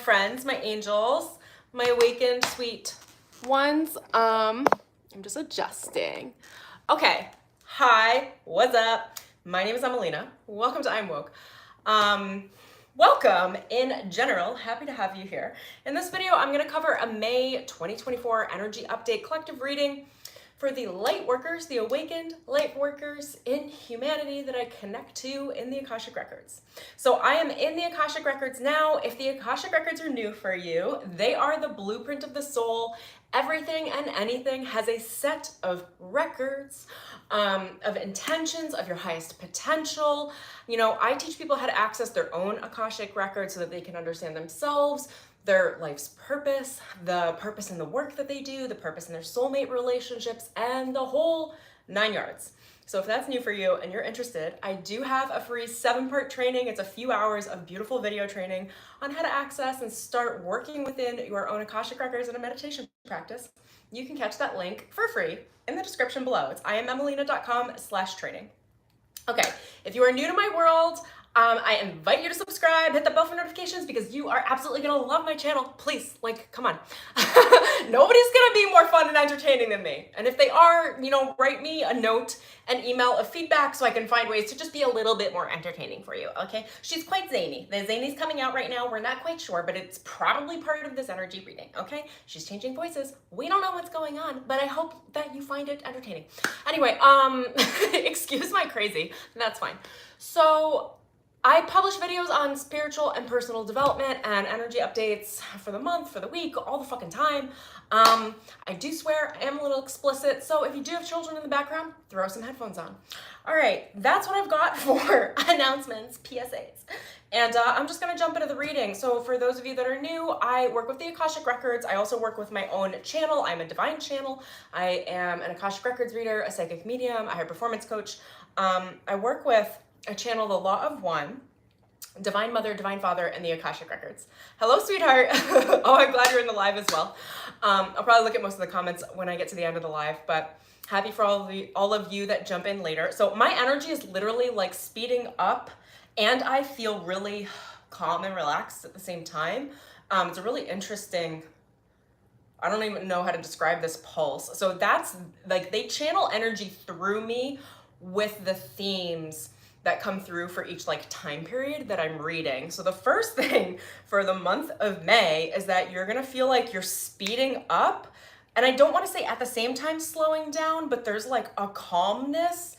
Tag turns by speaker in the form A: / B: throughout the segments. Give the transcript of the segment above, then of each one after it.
A: friends, my angels, my awakened sweet ones. I'm just adjusting. Okay, hi, what's up? My name is Emelina. Welcome to I'm Woke. Welcome in general, happy to have you here. In this video, I'm gonna cover a May 2024 energy update collective reading for the light workers, the awakened light workers in humanity that I connect to in the Akashic Records. So I am in the Akashic Records now. If the Akashic Records are new for you, they are the blueprint of the soul. Everything and anything has a set of records, of intentions, of your highest potential. You know, I teach people how to access their own Akashic Records so that they can understand themselves, their life's purpose, the purpose in the work that they do, the purpose in their soulmate relationships, and the whole 9 yards. So if that's new for you and you're interested, I do have a free 7-part training. It's a few hours of beautiful video training on how to access and start working within your own Akashic Records in a meditation practice. You can catch that link for free in the description below. It's iamemelina.com/training. Okay, if you are new to my world, I invite you to subscribe, hit the bell for notifications because you are absolutely gonna love my channel. Please, like, come on. Nobody's gonna be more fun and entertaining than me. And if they are, you know, write me a note, an email of feedback so I can find ways to just be a little bit more entertaining for you, okay? She's quite zany. The zany's coming out right now. We're not quite sure, but it's probably part of this energy reading, okay? She's changing voices. We don't know what's going on, but I hope that you find it entertaining. Anyway, excuse my crazy, that's fine. So, I publish videos on spiritual and personal development and energy updates for the month, for the week, all the fucking time. I do swear I am a little explicit, so if you do have children in the background, throw some headphones on. All right, that's what I've got for announcements, PSAs. And I'm just gonna jump into the reading. So for those of you that are new, I work with the Akashic Records. I also work with my own channel. I'm a divine channel. I am an Akashic Records reader, a psychic medium, a high performance coach. I work with I channel the Law of One, Divine Mother, Divine Father, and the Akashic Records. Hello, sweetheart. Oh, I'm glad you're in the live as well. I'll probably look at most of the comments when I get to the end of the live, but happy for all of you that jump in later. So my energy is literally like speeding up, and I feel really calm and relaxed at the same time. It's a really interesting, I don't even know how to describe this pulse. So that's like, they channel energy through me with the themes that come through for each like time period that I'm reading. So the first thing for the month of May is that you're gonna feel like you're speeding up. And I don't wanna say at the same time slowing down, but there's like a calmness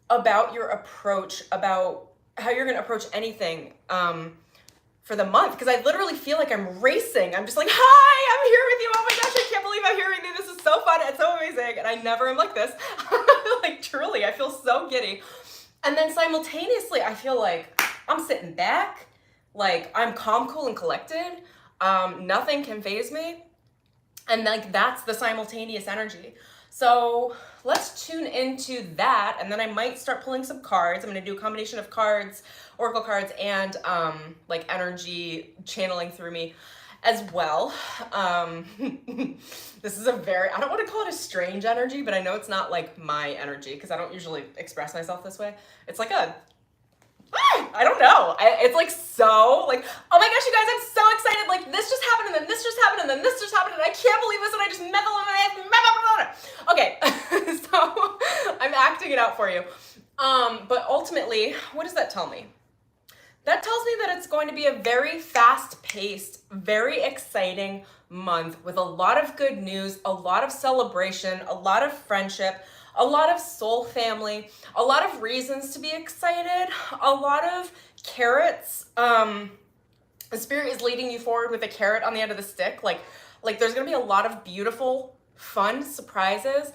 A: about your approach, about how you're gonna approach anything for the month. Cause I literally feel like I'm racing. I'm just like, hi, I'm here with you. Oh my gosh, I can't believe I'm here with you. This is so fun, it's so amazing. And I never am like this. Like truly, I feel so giddy. And then simultaneously, I feel like I'm sitting back, like I'm calm, cool, and collected. Nothing can faze me. And like that's the simultaneous energy. So let's tune into that. And then I might start pulling some cards. I'm gonna do a combination of cards, oracle cards, and like energy channeling through me as well. This is a very, I don't want to call it a strange energy, but I know it's not like my energy because I don't usually express myself this way. It's like a, I don't know. It's like so like, oh my gosh, you guys, I'm so excited. Like this just happened and then this just happened and then this just happened and I can't believe this and I just okay. So I'm acting it out for you. But ultimately, what does that tell me? That tells me that it's going to be a very fast-paced, very exciting month with a lot of good news, a lot of celebration, a lot of friendship, a lot of soul family, a lot of reasons to be excited, a lot of carrots. The spirit is leading you forward with a carrot on the end of the stick. Like there's gonna be a lot of beautiful, fun surprises.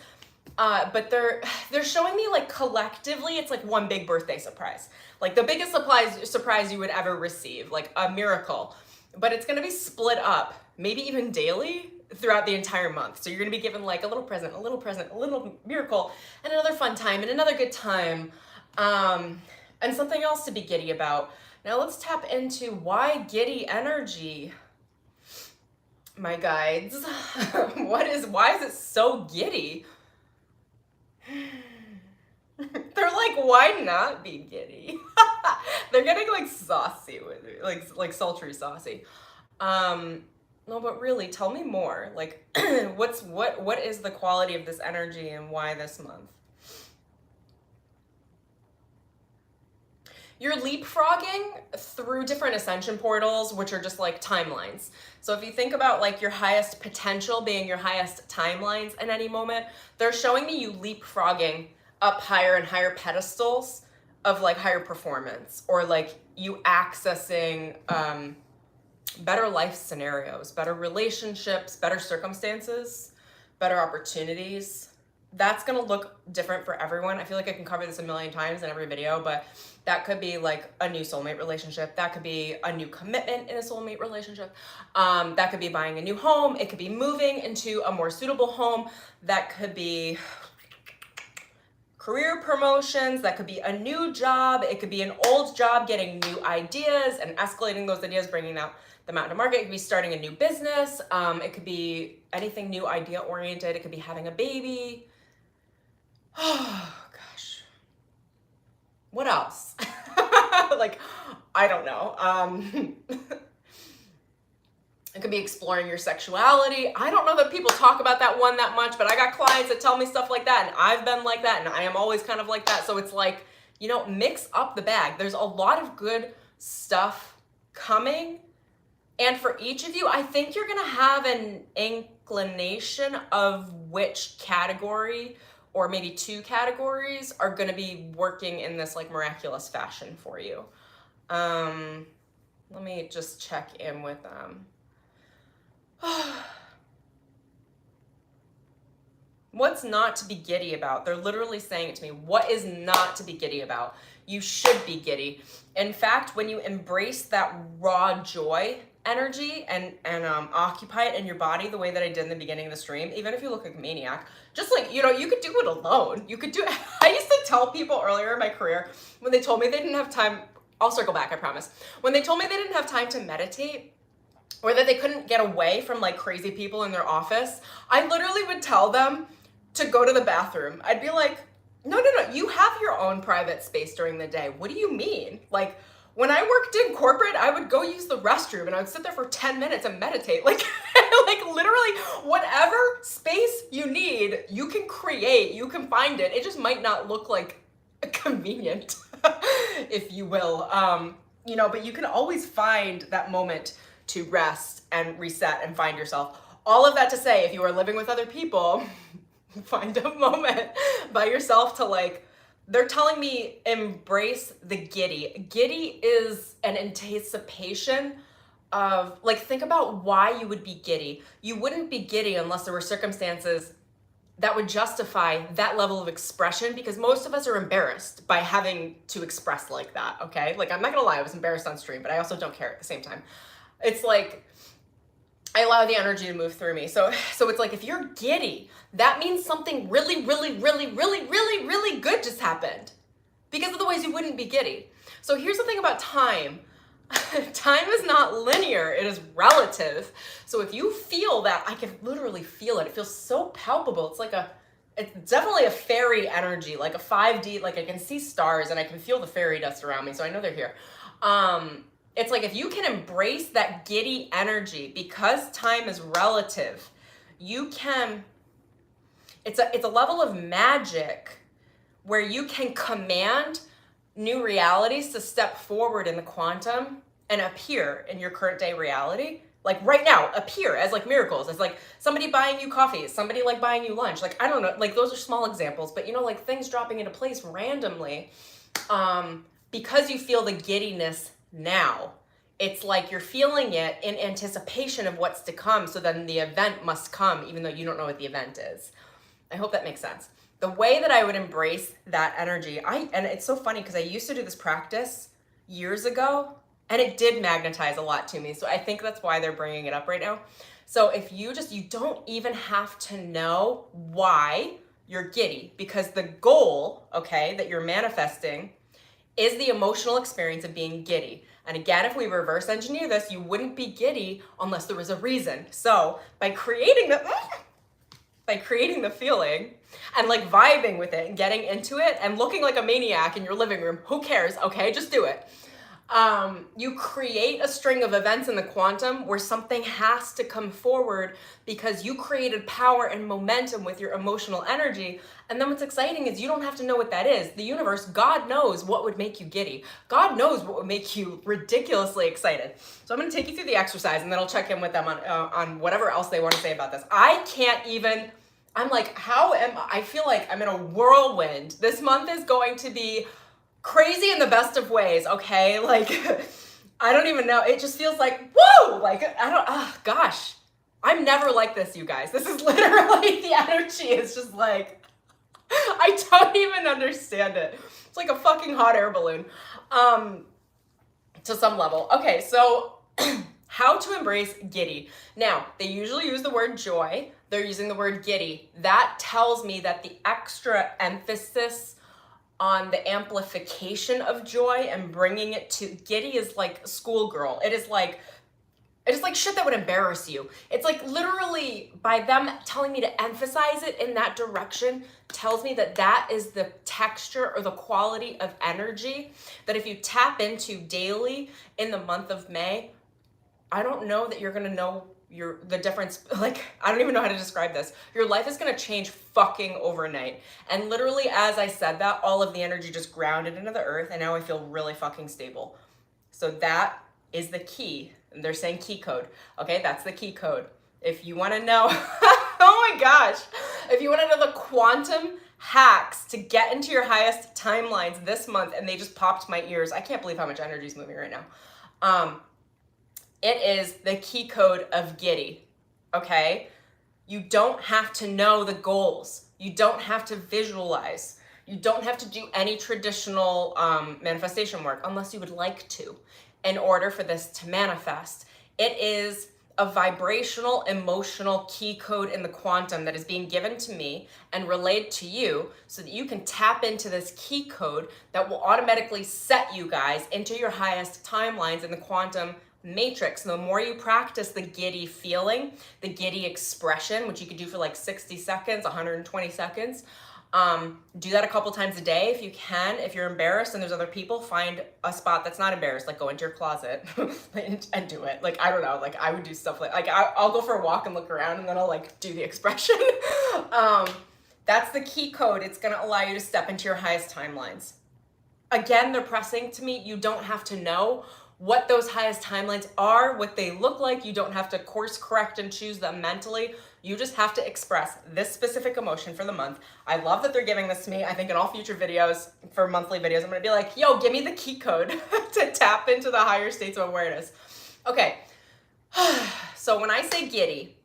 A: But they're showing me like collectively, it's like one big birthday surprise. Like the biggest surprise you would ever receive, like a miracle. But it's gonna be split up, maybe even daily throughout the entire month. So you're gonna be given like a little present, a little miracle, and another fun time, and another good time, and something else to be giddy about. Now let's tap into why giddy energy, my guides. Why is it so giddy? They're like, why not be giddy? They're getting like saucy with it, like sultry saucy. No, but really, tell me more. Like, what is the quality of this energy and why this month? You're leapfrogging through different ascension portals, which are just like timelines. So if you think about like your highest potential being your highest timelines in any moment, they're showing me you leapfrogging up higher and higher pedestals of like higher performance, or like you accessing better life scenarios, better relationships, better circumstances, better opportunities. That's gonna look different for everyone. I feel like I can cover this a million times in every video, but that could be like a new soulmate relationship. That could be a new commitment in a soulmate relationship. That could be buying a new home. It could be moving into a more suitable home. That could be career promotions. That could be a new job. It could be an old job getting new ideas and escalating those ideas, bringing them out to market. It could be starting a new business. It could be anything new idea oriented. It could be having a baby. Oh gosh. What else? Like, I don't know. It could be exploring your sexuality. I don't know that people talk about that one that much, but I got clients that tell me stuff like that, and I've been like that, and I am always kind of like that. So it's like, you know, mix up the bag. There's a lot of good stuff coming. And for each of you, I think you're gonna have an inclination of which category, or maybe two categories, are gonna be working in this like miraculous fashion for you. Let me just check in with them. What's not to be giddy about? They're literally saying it to me. What is not to be giddy about? You should be giddy. In fact, when you embrace that raw joy energy and occupy it in your body the way that I did in the beginning of the stream, even if you look like a maniac, just like, you know, you could do it alone. You could do it. I used to tell people earlier in my career when they told me they didn't have time, I'll circle back, I promise. When they told me they didn't have time to meditate, or that they couldn't get away from like crazy people in their office, I literally would tell them to go to the bathroom. I'd be like, no, you have your own private space during the day. What do you mean? Like, when I worked in corporate, I would go use the restroom and I would sit there for 10 minutes and meditate. Like, like literally whatever space you need, you can create, you can find it. It just might not look like convenient, if you will. You know, but you can always find that moment to rest and reset and find yourself. All of that to say, if you are living with other people, find a moment by yourself to like, they're telling me embrace the giddy. Giddy is an anticipation of, like, think about why you would be giddy. You wouldn't be giddy unless there were circumstances that would justify that level of expression, because most of us are embarrassed by having to express like that, okay? Like, I'm not gonna lie, I was embarrassed on stream, but I also don't care at the same time. It's like, I allow the energy to move through me. So it's like, if you're giddy, that means something really, really, really, really, really, really good just happened. Because otherwise you wouldn't be giddy. So here's the thing about time. Time is not linear, it is relative. So if you feel that, I can literally feel it. It feels so palpable. It's like it's definitely a fairy energy, like a 5D, like I can see stars and I can feel the fairy dust around me. So I know they're here. It's like, if you can embrace that giddy energy, because time is relative, you can, it's a level of magic where you can command new realities to step forward in the quantum and appear in your current day reality. Like right now, appear as like miracles, as like somebody buying you coffee, somebody like buying you lunch. Like, I don't know, like those are small examples, but you know, like things dropping into place randomly, because you feel the giddiness now. It's like you're feeling it in anticipation of what's to come. So then the event must come, even though you don't know what the event is. I hope that makes sense. The way that I would embrace that energy, and it's so funny because I used to do this practice years ago and it did magnetize a lot to me. So I think that's why they're bringing it up right now. So if you don't even have to know why you're giddy, because the goal, okay, that you're manifesting is the emotional experience of being giddy. And again, if we reverse engineer this, you wouldn't be giddy unless there was a reason. So by creating the feeling and like vibing with it and getting into it and looking like a maniac in your living room, who cares? Okay, just do it. You create a string of events in the quantum where something has to come forward because you created power and momentum with your emotional energy. And then what's exciting is you don't have to know what that is. The universe, God knows what would make you giddy. God knows what would make you ridiculously excited. So I'm going to take you through the exercise and then I'll check in with them on whatever else they want to say about this. I can't even, I'm like, I feel like I'm in a whirlwind. This month is going to be crazy in the best of ways, okay? Like, I don't even know. It just feels like, whoa! Like, gosh. I'm never like this, you guys. This is literally, the energy is just like, I don't even understand it. It's like a fucking hot air balloon, to some level. Okay, so how to embrace giddy. Now, they usually use the word joy. They're using the word giddy. That tells me that the extra emphasis on the amplification of joy and bringing it to giddy is like schoolgirl. It is like shit that would embarrass you. It's like literally by them telling me to emphasize it in that direction tells me that that is the texture or the quality of energy that if you tap into daily in the month of May, I don't know that you're gonna know the difference. Like, I don't even know how to describe this. Your life is gonna change fucking overnight. And literally as I said that, all of the energy just grounded into the earth and now I feel really fucking stable. So that is the key. And they're saying key code. Okay, that's the key code. If you wanna know, oh my gosh. If you wanna know the quantum hacks to get into your highest timelines this month, and they just popped my ears. I can't believe how much energy is moving right now. It is the key code of giddy, okay? You don't have to know the goals. You don't have to visualize. You don't have to do any traditional manifestation work unless you would like to in order for this to manifest. It is a vibrational, emotional key code in the quantum that is being given to me and relayed to you so that you can tap into this key code that will automatically set you guys into your highest timelines in the quantum matrix. The more you practice the giddy feeling, the giddy expression, which you could do for like 60 seconds, 120 seconds, do that a couple times a day if you can. If you're embarrassed and there's other people, find a spot that's not embarrassed, like go into your closet and do it. Like, I don't know, like I would do stuff like I'll go for a walk and look around and then I'll like do the expression. That's the key code. It's gonna allow you to step into your highest timelines. Again, they're pressing to me, you don't have to know what those highest timelines are, what they look like. You don't have to course correct and choose them mentally. You just have to express this specific emotion for the month. I love that they're giving this to me. I think in all future videos, for monthly videos, I'm gonna be like, yo, give me the key code to tap into the higher states of awareness. Okay, so when I say giddy,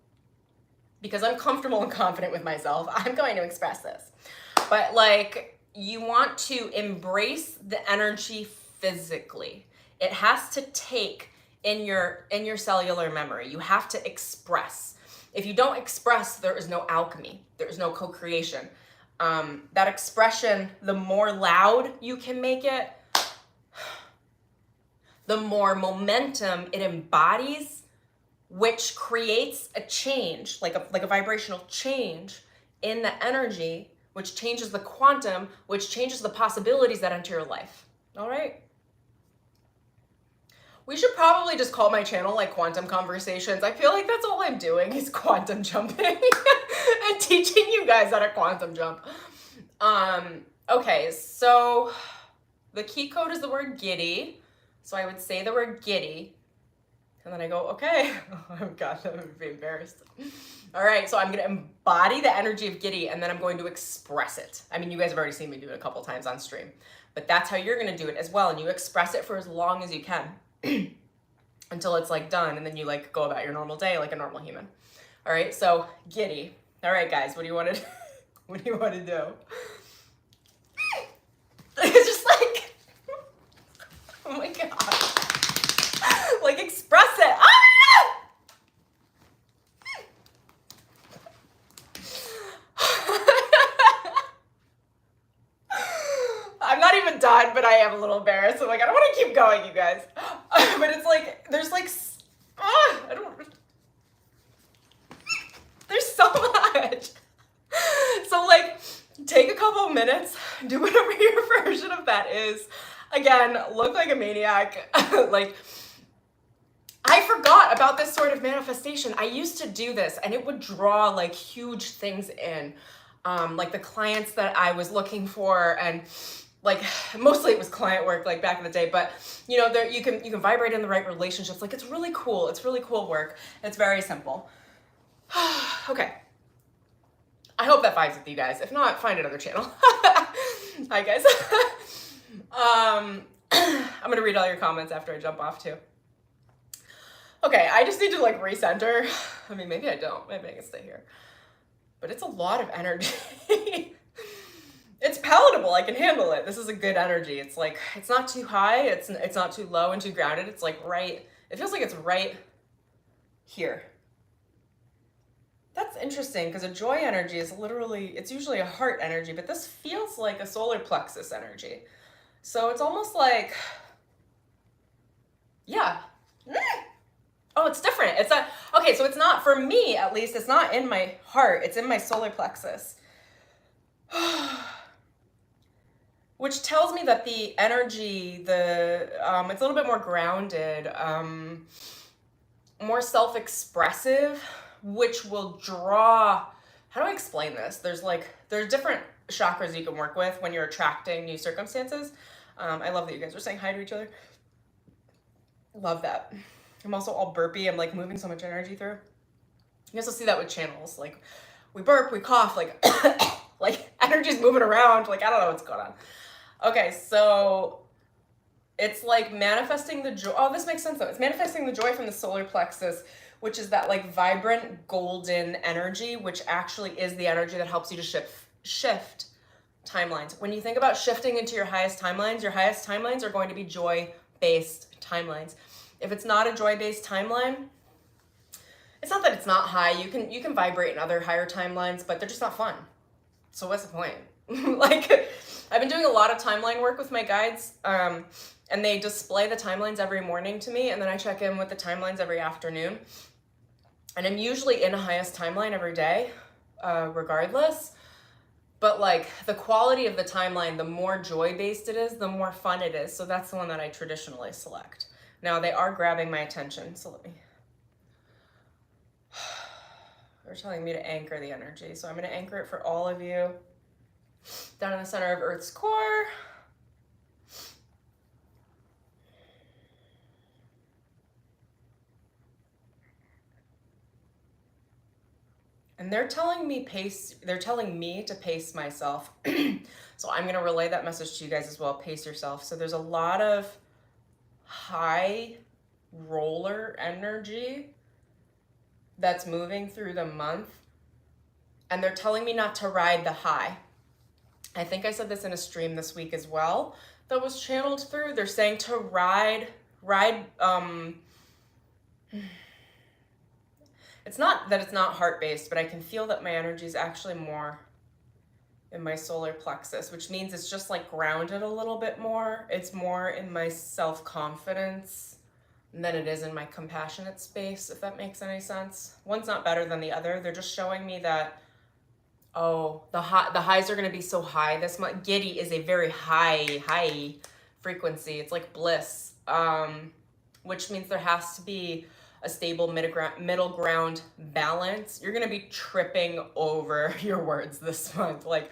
A: because I'm comfortable and confident with myself, I'm going to express this. But like, you want to embrace the energy physically. It has to take in your cellular memory. You have to express. If you don't express, there is no alchemy. There is no co-creation. That expression, the more loud you can make it, the more momentum it embodies, which creates a change, like a vibrational change in the energy, which changes the quantum, which changes the possibilities that enter your life. All right? We should probably just call my channel like Quantum Conversations. I feel like that's all I'm doing is quantum jumping and teaching you guys how to quantum jump. Okay, so the key code is the word giddy. So I would say the word giddy. And then I go, okay. Oh gosh, I'm gonna be embarrassed. All right, so I'm gonna embody the energy of giddy and then I'm going to express it. I mean, you guys have already seen me do it a couple times on stream, but that's how you're gonna do it as well. And you express it for as long as you can. Until it's like done and then you like go about your normal day like a normal human. All right, so giddy. All right, guys, what do you want to what do you want to do? It's just like, oh my god, like express it. I'm not even done, but I am a little embarrassed. I'm like, I don't want to keep going, you guys. But it's like, there's like, there's so much. So like, take a couple minutes, do whatever your version of that is. Again, look like a maniac. Like, I forgot about this sort of manifestation. I used to do this and it would draw like huge things in. Like the clients that I was looking for, and like mostly it was client work like back in the day, but you know, there you can vibrate in the right relationships. Like it's really cool. It's really cool work. It's very simple. Okay. I hope that vibes with you guys. If not, find another channel. Hi guys. I'm gonna read all your comments after I jump off too. Okay, I just need to like recenter. I mean, maybe I don't. Maybe I can stay here. But it's a lot of energy. It's palatable. I can handle it. This is a good energy. It's like, it's not too high. It's not too low and too grounded. It's like right, it feels like it's right here. That's interesting because a joy energy is literally, it's usually a heart energy, but this feels like a solar plexus energy. So it's almost like, yeah. Oh, it's different. It's not, okay, so it's not, for me at least, it's not in my heart, it's in my solar plexus. Which tells me that the energy, it's a little bit more grounded, more self-expressive, which will draw, how do I explain this? There's different chakras you can work with when you're attracting new circumstances. I love that you guys are saying hi to each other. Love that. I'm also all burpy. I'm like moving so much energy through. You also see that with channels. Like we burp, we cough, like like energy's moving around. Like I don't know what's going on. Okay, so it's like manifesting the joy. Oh, this makes sense though. It's manifesting the joy from the solar plexus, which is that like vibrant golden energy, which actually is the energy that helps you to shift timelines. When you think about shifting into your highest timelines are going to be joy-based timelines. If it's not a joy-based timeline, it's not that it's not high. You can vibrate in other higher timelines, but they're just not fun. So what's the point? Like, I've been doing a lot of timeline work with my guides, and they display the timelines every morning to me, and then I check in with the timelines every afternoon. And I'm usually in a highest timeline every day, regardless. But like the quality of the timeline, the more joy-based it is, the more fun it is. So that's the one that I traditionally select. Now they are grabbing my attention, so let me, they're telling me to anchor the energy. So I'm gonna anchor it for all of you down in the center of Earth's core. And they're telling me to pace myself. So I'm gonna relay that message to you guys as well, pace yourself. So there's a lot of high roller energy that's moving through the month, and they're telling me not to ride the high. I think I said this in a stream this week as well that was channeled through. They're saying to ride it's not that it's not heart-based, but I can feel that my energy is actually more in my solar plexus, which means it's just like grounded a little bit more. It's more in my self-confidence than it is in my compassionate space, if that makes any sense. One's not better than the other. They're just showing me that, oh, the highs are going to be so high this month. Giddy is a very high frequency. It's like bliss, which means there has to be a stable middle ground balance. You're going to be tripping over your words this month. Like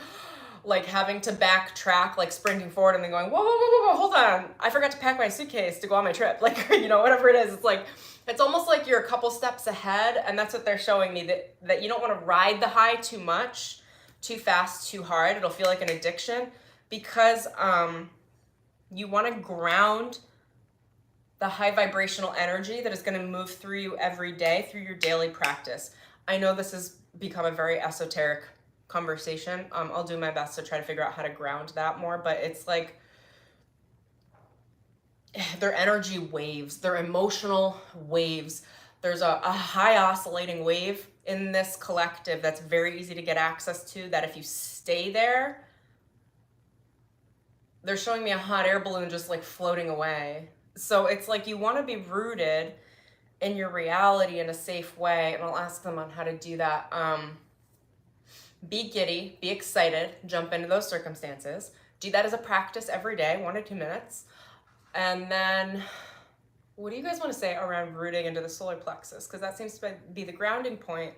A: having to backtrack, like sprinting forward and then going, whoa, hold on. I forgot to pack my suitcase to go on my trip. Like, you know, whatever it is. It's like, it's almost like you're a couple steps ahead. And that's what they're showing me, that you don't want to ride the high too much, too fast, too hard. It'll feel like an addiction, because you want to ground the high vibrational energy that is going to move through you every day through your daily practice. I know this has become a very esoteric conversation. I'll do my best to try to figure out how to ground that more, but it's like their energy waves, their emotional waves. There's a high oscillating wave in this collective that's very easy to get access to, that if you stay there, they're showing me a hot air balloon just like floating away. So it's like you want to be rooted in your reality in a safe way, and I'll ask them on how to do that. Be giddy, be excited, jump into those circumstances, Do that as a practice every day, 1 to 2 minutes. And then what do you guys want to say around rooting into the solar plexus? Because that seems to be the grounding point.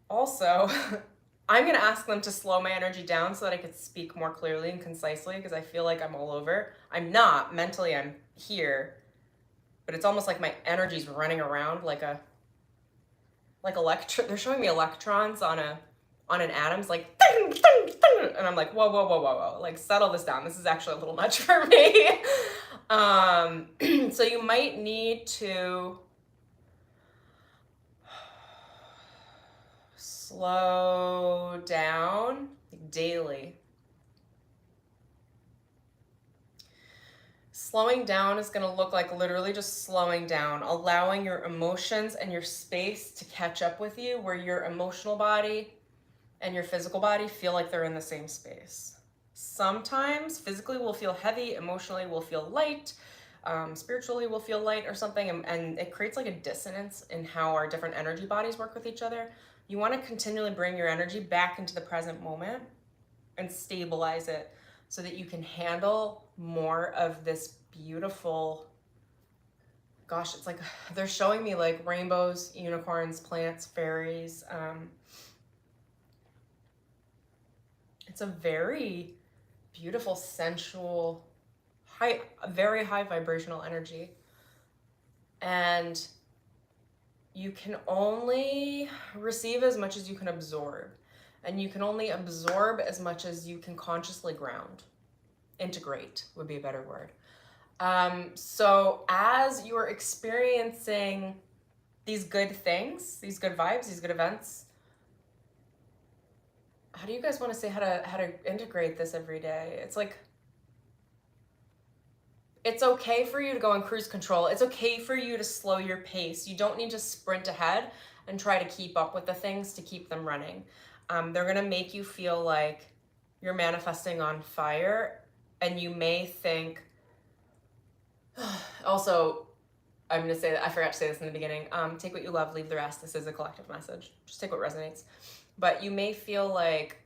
A: Also, I'm going to ask them to slow my energy down so that I could speak more clearly and concisely, because I feel like I'm all over. I'm not. Mentally, I'm here. But it's almost like my energy's running around like they're showing me electrons on an atom's like, and I'm like, whoa, whoa, whoa, whoa, whoa, like settle this down. This is actually a little much for me. So you might need to slow down daily. Slowing down is going to look like literally just slowing down, allowing your emotions and your space to catch up with you, where your emotional body and your physical body feel like they're in the same space. Sometimes physically we'll feel heavy, emotionally we'll feel light, spiritually we'll feel light or something, and it creates like a dissonance in how our different energy bodies work with each other. You want to continually bring your energy back into the present moment and stabilize it so that you can handle more of this beautiful, gosh, it's like they're showing me like rainbows, unicorns, plants, fairies. It's a very beautiful, sensual, very high vibrational energy. And you can only receive as much as you can absorb. And you can only absorb as much as you can consciously ground. Integrate would be a better word. So as you're experiencing these good things, these good vibes, these good events, how do you guys want to say how to integrate this every day? It's like, it's okay for you to go on cruise control. It's okay for you to slow your pace. You don't need to sprint ahead and try to keep up with the things to keep them running. They're going to make you feel like you're manifesting on fire, and you may think, also, I'm going to say that I forgot to say this in the beginning. Take what you love, leave the rest. This is a collective message. Just take what resonates. But you may feel like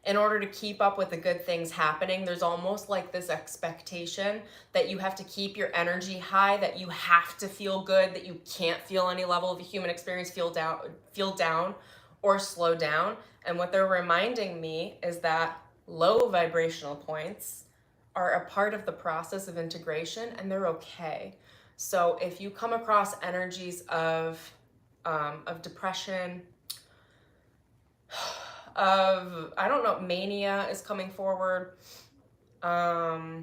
A: in order to keep up with the good things happening, there's almost like this expectation that you have to keep your energy high, that you have to feel good, that you can't feel any level of the human experience, feel down or slow down. And what they're reminding me is that low vibrational points are a part of the process of integration, and they're okay. So if you come across energies of depression, of, I don't know, mania is coming forward, high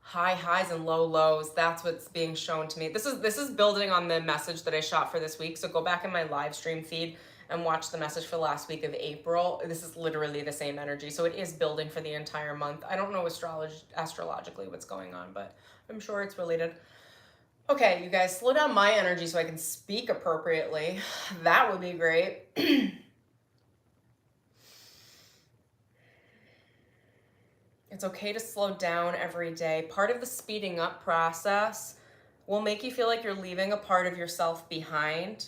A: highs and low lows, that's what's being shown to me. This is building on the message that I shot for this week, so go back in my live stream feed and watch the message for the last week of April. This is literally the same energy, so it is building for the entire month. I don't know astrologically what's going on, but I'm sure it's related. Okay, you guys, slow down my energy so I can speak appropriately. That would be great. It's okay to slow down every day. Part of the speeding up process will make you feel like you're leaving a part of yourself behind.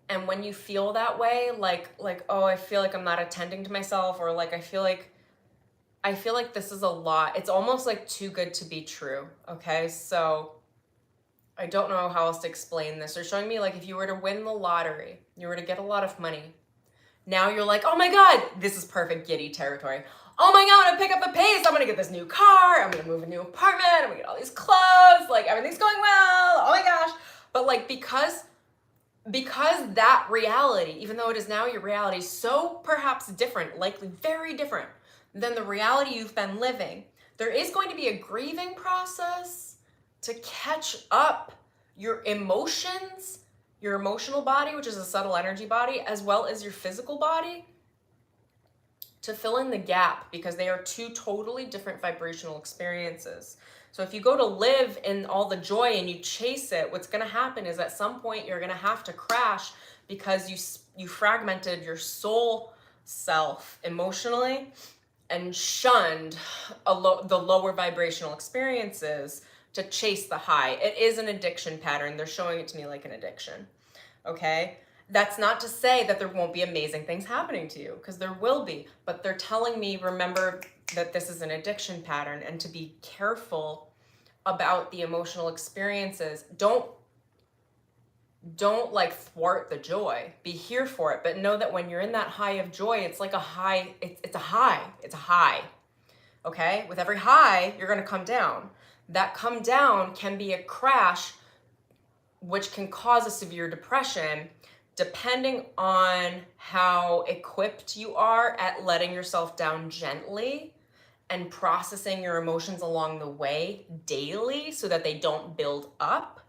A: And when you feel that way, like, oh, I feel like I'm not attending to myself, or like I feel like this is a lot. It's almost like too good to be true. Okay, so I don't know how else to explain this. They're showing me like if you were to win the lottery, you were to get a lot of money. Now you're like, oh my God, this is perfect giddy territory. Oh my God, I'm gonna pick up the pace. I'm gonna get this new car. I'm gonna move a new apartment. I'm gonna get all these clothes. Like everything's going well. Oh my gosh. But like, because that reality, even though it is now your reality, so perhaps different, likely very different than the reality you've been living, there is going to be a grieving process to catch up your emotions, your emotional body, which is a subtle energy body, as well as your physical body, to fill in the gap, because they are two totally different vibrational experiences. So if you go to live in all the joy and you chase it, what's going to happen is at some point you're going to have to crash, because you fragmented your soul self emotionally and shunned the lower vibrational experiences to chase the high. It is an addiction pattern. They're showing it to me like an addiction. Okay? That's not to say that there won't be amazing things happening to you, because there will be, but they're telling me, remember that this is an addiction pattern and to be careful about the emotional experiences. Don't like thwart the joy. Be here for it, but know that when you're in that high of joy, it's like a high, it's a high. It's a high. Okay? With every high, you're going to come down. That come down can be a crash, which can cause a severe depression, depending on how equipped you are at letting yourself down gently and processing your emotions along the way daily so that they don't build up.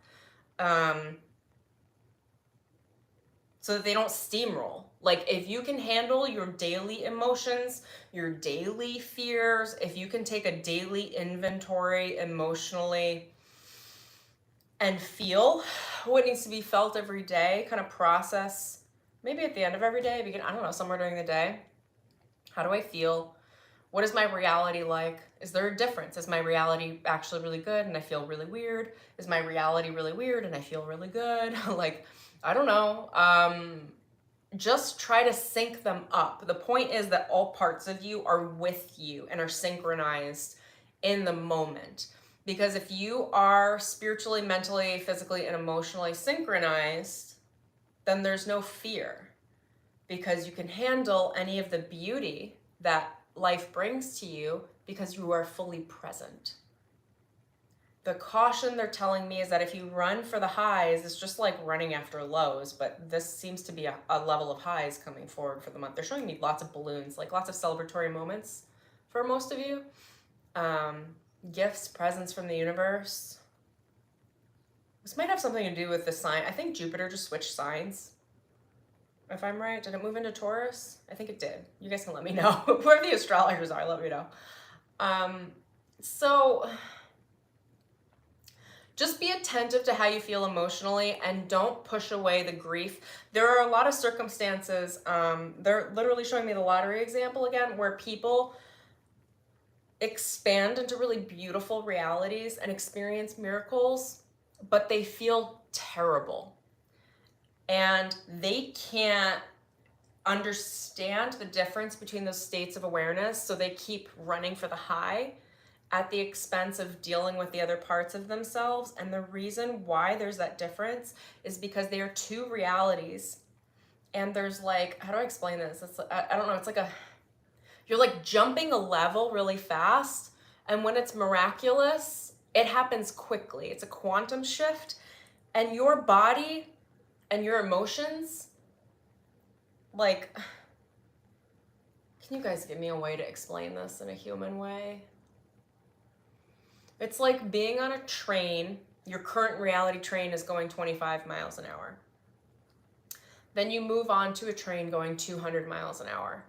A: So that they don't steamroll. Like, if you can handle your daily emotions, your daily fears, if you can take a daily inventory emotionally and feel what needs to be felt every day, kind of process, maybe at the end of every day, I don't know, somewhere during the day. How do I feel? What is my reality like? Is there a difference? Is my reality actually really good and I feel really weird? Is my reality really weird and I feel really good? Like, I don't know. Just try to sync them up. The point is that all parts of you are with you and are synchronized in the moment. Because if you are spiritually, mentally, physically, and emotionally synchronized, then there's no fear. Because you can handle any of the beauty that life brings to you because you are fully present. The caution they're telling me is that if you run for the highs, it's just like running after lows, but this seems to be a level of highs coming forward for the month. They're showing me lots of balloons, like lots of celebratory moments for most of you. Gifts, presents from the universe. This might have something to do with the sign. I think Jupiter just switched signs, if I'm right. Did it move into Taurus? I think it did. You guys can let me know. Whoever the astrologers are, let me know. So just be attentive to how you feel emotionally and don't push away the grief. There are a lot of circumstances, they're literally showing me the lottery example again, where people expand into really beautiful realities and experience miracles, but they feel terrible. And they can't understand the difference between those states of awareness, so they keep running for the high at the expense of dealing with the other parts of themselves. And the reason why there's that difference is because they are two realities. And there's like, how do I explain this? I don't know, it's like you're like jumping a level really fast. And when it's miraculous, it happens quickly. It's a quantum shift. And your body and your emotions, like, can you guys give me a way to explain this in a human way? It's like being on a train. Your current reality train is going 25 miles an hour. Then you move on to a train going 200 miles an hour.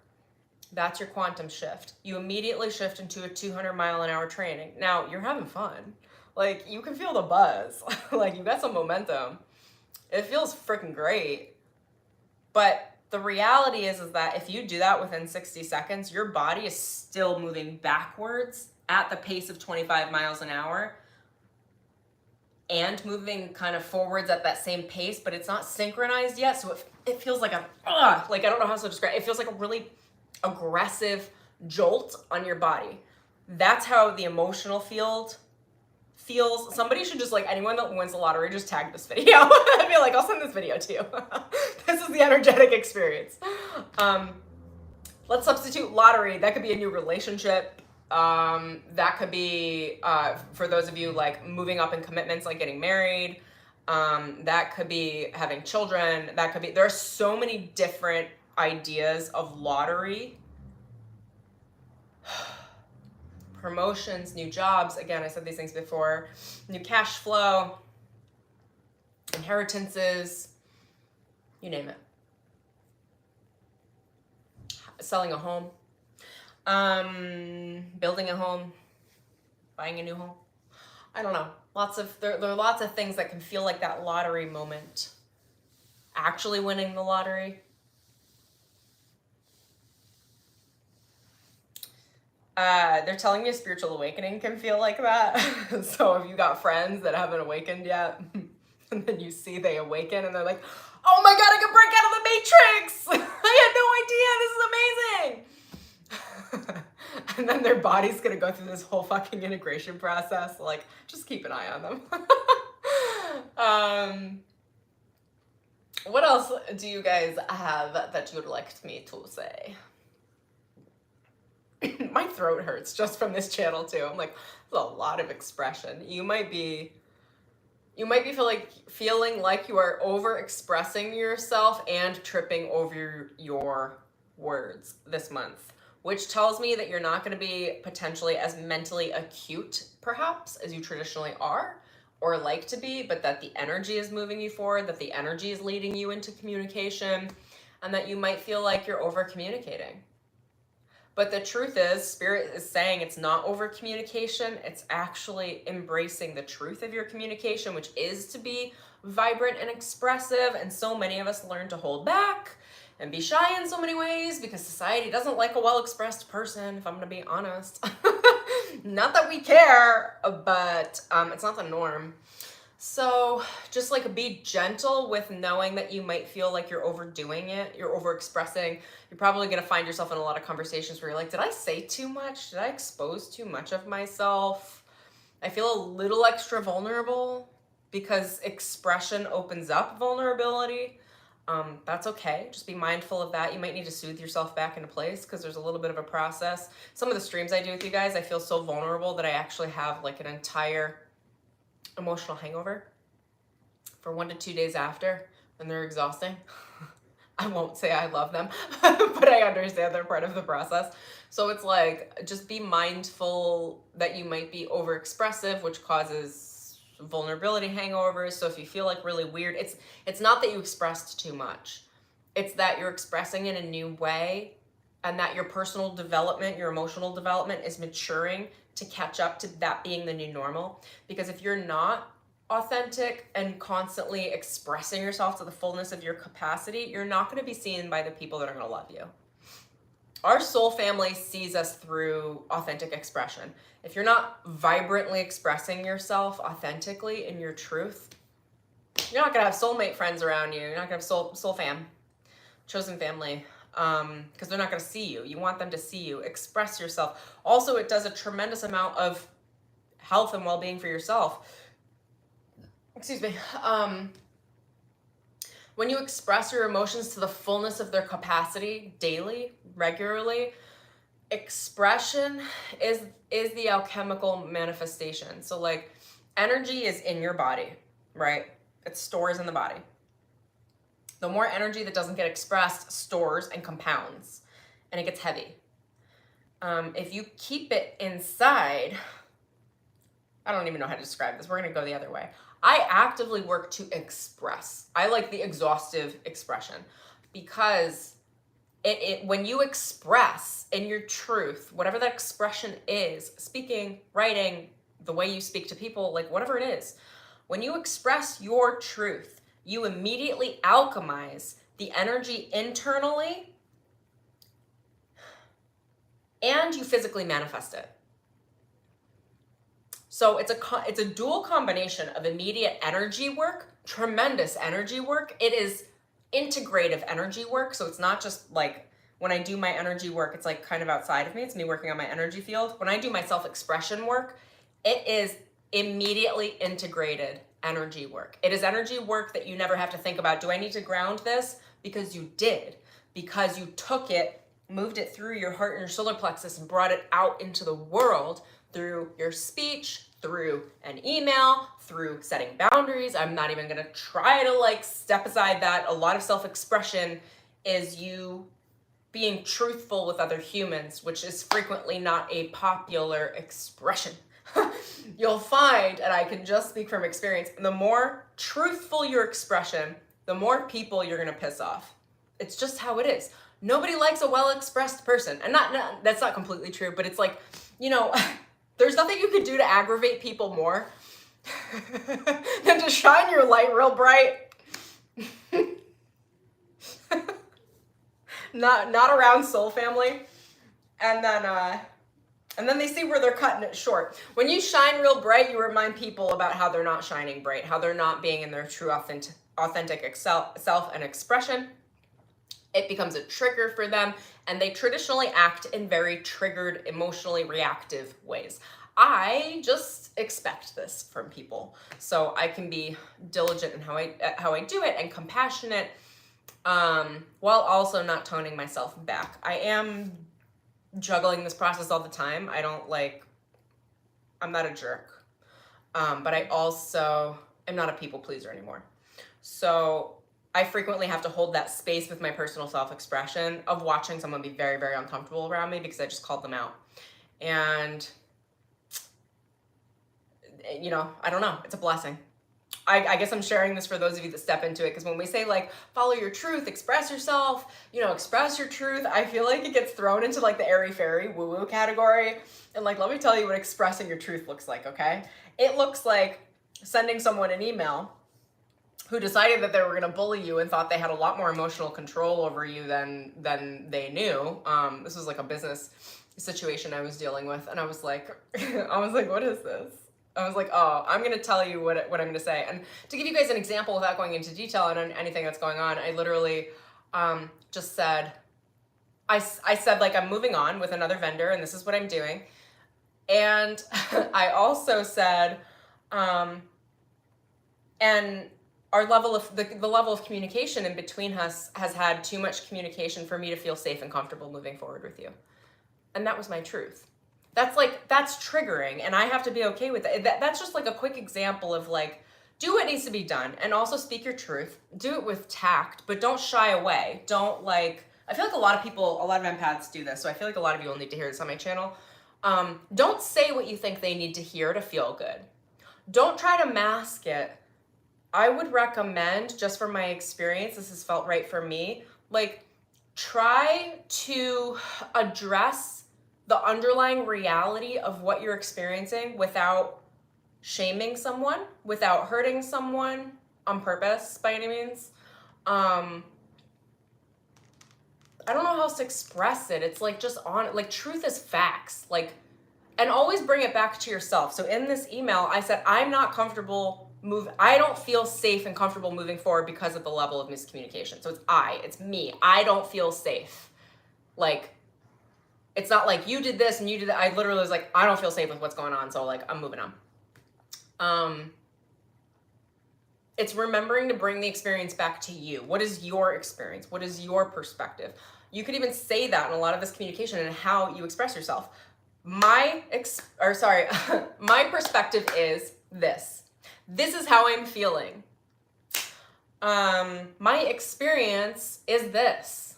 A: That's your quantum shift. You immediately shift into a 200 mile an hour training. Now, you're having fun. Like, you can feel the buzz. Like, you got some momentum. It feels freaking great. But the reality is that if you do that within 60 seconds, your body is still moving backwards at the pace of 25 miles an hour and moving kind of forwards at that same pace, but it's not synchronized yet. So it feels like I don't know how to describe it. It feels like a really aggressive jolt on your body. That's how the emotional field feels. Somebody should just, like, anyone that wins the lottery, just tag this video. I'd be like, I'll send this video to you. This is the energetic experience. Let's substitute lottery. That could be a new relationship. That could be, for those of you like moving up in commitments, like getting married. That could be having children. That could be, there are so many different ideas of lottery. Promotions, new jobs. Again, I said these things before. New cash flow, inheritances, you name it. Selling a home, building a home, buying a new home. I don't know. There are lots of things that can feel like that lottery moment. Actually winning the lottery. They're telling me a spiritual awakening can feel like that. So if you got friends that haven't awakened yet, And then you see they awaken and they're like, oh my God, I can break out of the Matrix. I had no idea. This is amazing. And then their body's gonna go through this whole fucking integration process. Like, just keep an eye on them. What else do you guys have that you'd like me to say? My throat hurts just from this channel too. I'm like, there's a lot of expression. You might be feeling like you are over expressing yourself and tripping over your words this month, which tells me that you're not going to be potentially as mentally acute perhaps as you traditionally are or like to be, but that the energy is moving you forward, that the energy is leading you into communication, and that you might feel like you're over communicating. But the truth is, Spirit is saying it's not over communication. It's actually embracing the truth of your communication, which is to be vibrant and expressive. And so many of us learn to hold back and be shy in so many ways because society doesn't like a well-expressed person, if I'm going to be honest. Not that we care, but it's not the norm. So just like be gentle with knowing that you might feel like you're overdoing it, you're overexpressing. You're probably going to find yourself in a lot of conversations where you're like, did I say too much? Did I expose too much of myself? I feel a little extra vulnerable because expression opens up vulnerability. That's okay. Just be mindful of that. You might need to soothe yourself back into place because there's a little bit of a process. Some of the streams I do with you guys, I feel so vulnerable that I actually have like an entire emotional hangover for 1 to 2 days after, and they're exhausting. I won't say I love them, but I understand they're part of the process. So it's like, just be mindful that you might be overexpressive, which causes vulnerability hangovers. So if you feel like really weird, it's not that you expressed too much. It's that you're expressing in a new way, and that your personal development, your emotional development is maturing to catch up to that being the new normal. Because if you're not authentic and constantly expressing yourself to the fullness of your capacity, you're not going to be seen by the people that are going to love you. Our soul family sees us through authentic expression. If you're not vibrantly expressing yourself authentically in your truth, you're not going to have soulmate friends around you. You're not going to have soul fam, chosen family. Because they're not going to see you. You want them to see you. Express yourself. Also, it does a tremendous amount of health and well-being for yourself. Excuse me. When you express your emotions to the fullness of their capacity daily, regularly, expression is the alchemical manifestation. So like energy is in your body, right? It stores in the body. The more energy that doesn't get expressed stores and compounds, and it gets heavy. If you keep it inside, I don't even know how to describe this. We're going to go the other way. I actively work to express. I like the exhaustive expression because when you express in your truth, whatever that expression is, speaking, writing, the way you speak to people, like whatever it is, when you express your truth, you immediately alchemize the energy internally and you physically manifest it. So it's a dual combination of immediate energy work, tremendous energy work. It is integrative energy work. So it's not just like when I do my energy work, it's like kind of outside of me. It's me working on my energy field. When I do my self-expression work, it is immediately integrated energy work. It is energy work that you never have to think about. Do I need to ground this? Because you did. Because you took it, moved it through your heart and your solar plexus and brought it out into the world through your speech, through an email, through setting boundaries. I'm not even going to try to like step aside that. A lot of self-expression is you being truthful with other humans, which is frequently not a popular expression. You'll find, and I can just speak from experience, the more truthful your expression, the more people you're going to piss off. It's just how it is. Nobody likes a well-expressed person. And that's not completely true, but it's like, you know, there's nothing you could do to aggravate people more than to shine your light real bright. Not around soul family. And then And then they see where they're cutting it short. When you shine real bright, you remind people about how they're not shining bright, how they're not being in their true authentic self and expression. It becomes a trigger for them, and they traditionally act in very triggered, emotionally reactive ways. I just expect this from people, so I can be diligent in how I do it and compassionate, while also not toning myself back. I am juggling this process all the time. I'm not a jerk, but I also am not a people pleaser anymore. So I frequently have to hold that space with my personal self-expression of watching someone be very, very uncomfortable around me because I just called them out. And, you know, I don't know, it's a blessing. I guess I'm sharing this for those of you that step into it, because when we say like, follow your truth, express yourself, you know, express your truth, I feel like it gets thrown into like the airy-fairy woo-woo category. And like, let me tell you what expressing your truth looks like, okay? It looks like sending someone an email who decided that they were going to bully you and thought they had a lot more emotional control over you than they knew. This was like a business situation I was dealing with, and I was like, what is this? I was like, oh, I'm going to tell you what I'm going to say. And to give you guys an example without going into detail on anything that's going on, I literally just said, I said, like, I'm moving on with another vendor, and this is what I'm doing. And I also said, and our level of, the level of communication in between us has had too much communication for me to feel safe and comfortable moving forward with you. And that was my truth. That's triggering, and I have to be okay with it. That's just like a quick example of like, do what needs to be done, and also speak your truth. Do it with tact, but don't shy away. Don't like, I feel like a lot of empaths do this, so I feel like a lot of you will need to hear this on my channel. Don't say what you think they need to hear to feel good. Don't try to mask it. I would recommend, just from my experience, this has felt right for me, like, try to address the underlying reality of what you're experiencing without shaming someone, without hurting someone on purpose by any means. I don't know how else to express it. It's like just like truth is facts, like, and always bring it back to yourself. So in this email, I said, I'm not comfortable I don't feel safe and comfortable moving forward because of the level of miscommunication. So it's me. I don't feel safe. Like, it's not like you did this and you did that. I literally was like, I don't feel safe with what's going on. So like, I'm moving on. It's remembering to bring the experience back to you. What is your experience? What is your perspective? You could even say that in a lot of this communication and how you express yourself. My perspective is this. This is how I'm feeling. My experience is this.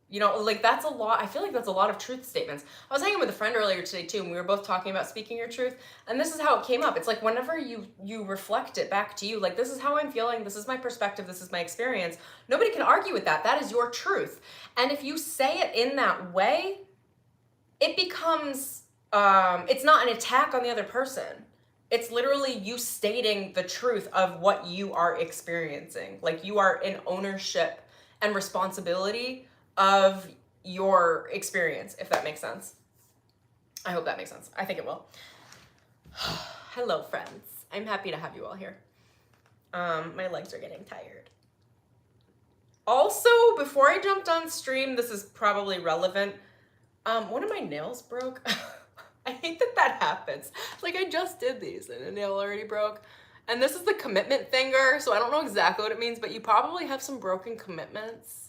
A: You know, like, that's a lot. I feel like that's a lot of truth statements. I was hanging with a friend earlier today too, and we were both talking about speaking your truth. And this is how it came up. It's like, whenever you reflect it back to you, like, this is how I'm feeling. This is my perspective. This is my experience. Nobody can argue with that. That is your truth. And if you say it in that way, it becomes, it's not an attack on the other person. It's literally you stating the truth of what you are experiencing. Like, you are in ownership and responsibility of your experience, if that makes sense. I hope that makes sense. I think it will. Hello, friends. I'm happy to have you all here. My legs are getting tired. Also, before I jumped on stream, this is probably relevant. One of my nails broke. I hate that happens. Like, I just did these and a nail already broke. And this is the commitment finger, so I don't know exactly what it means, but you probably have some broken commitments.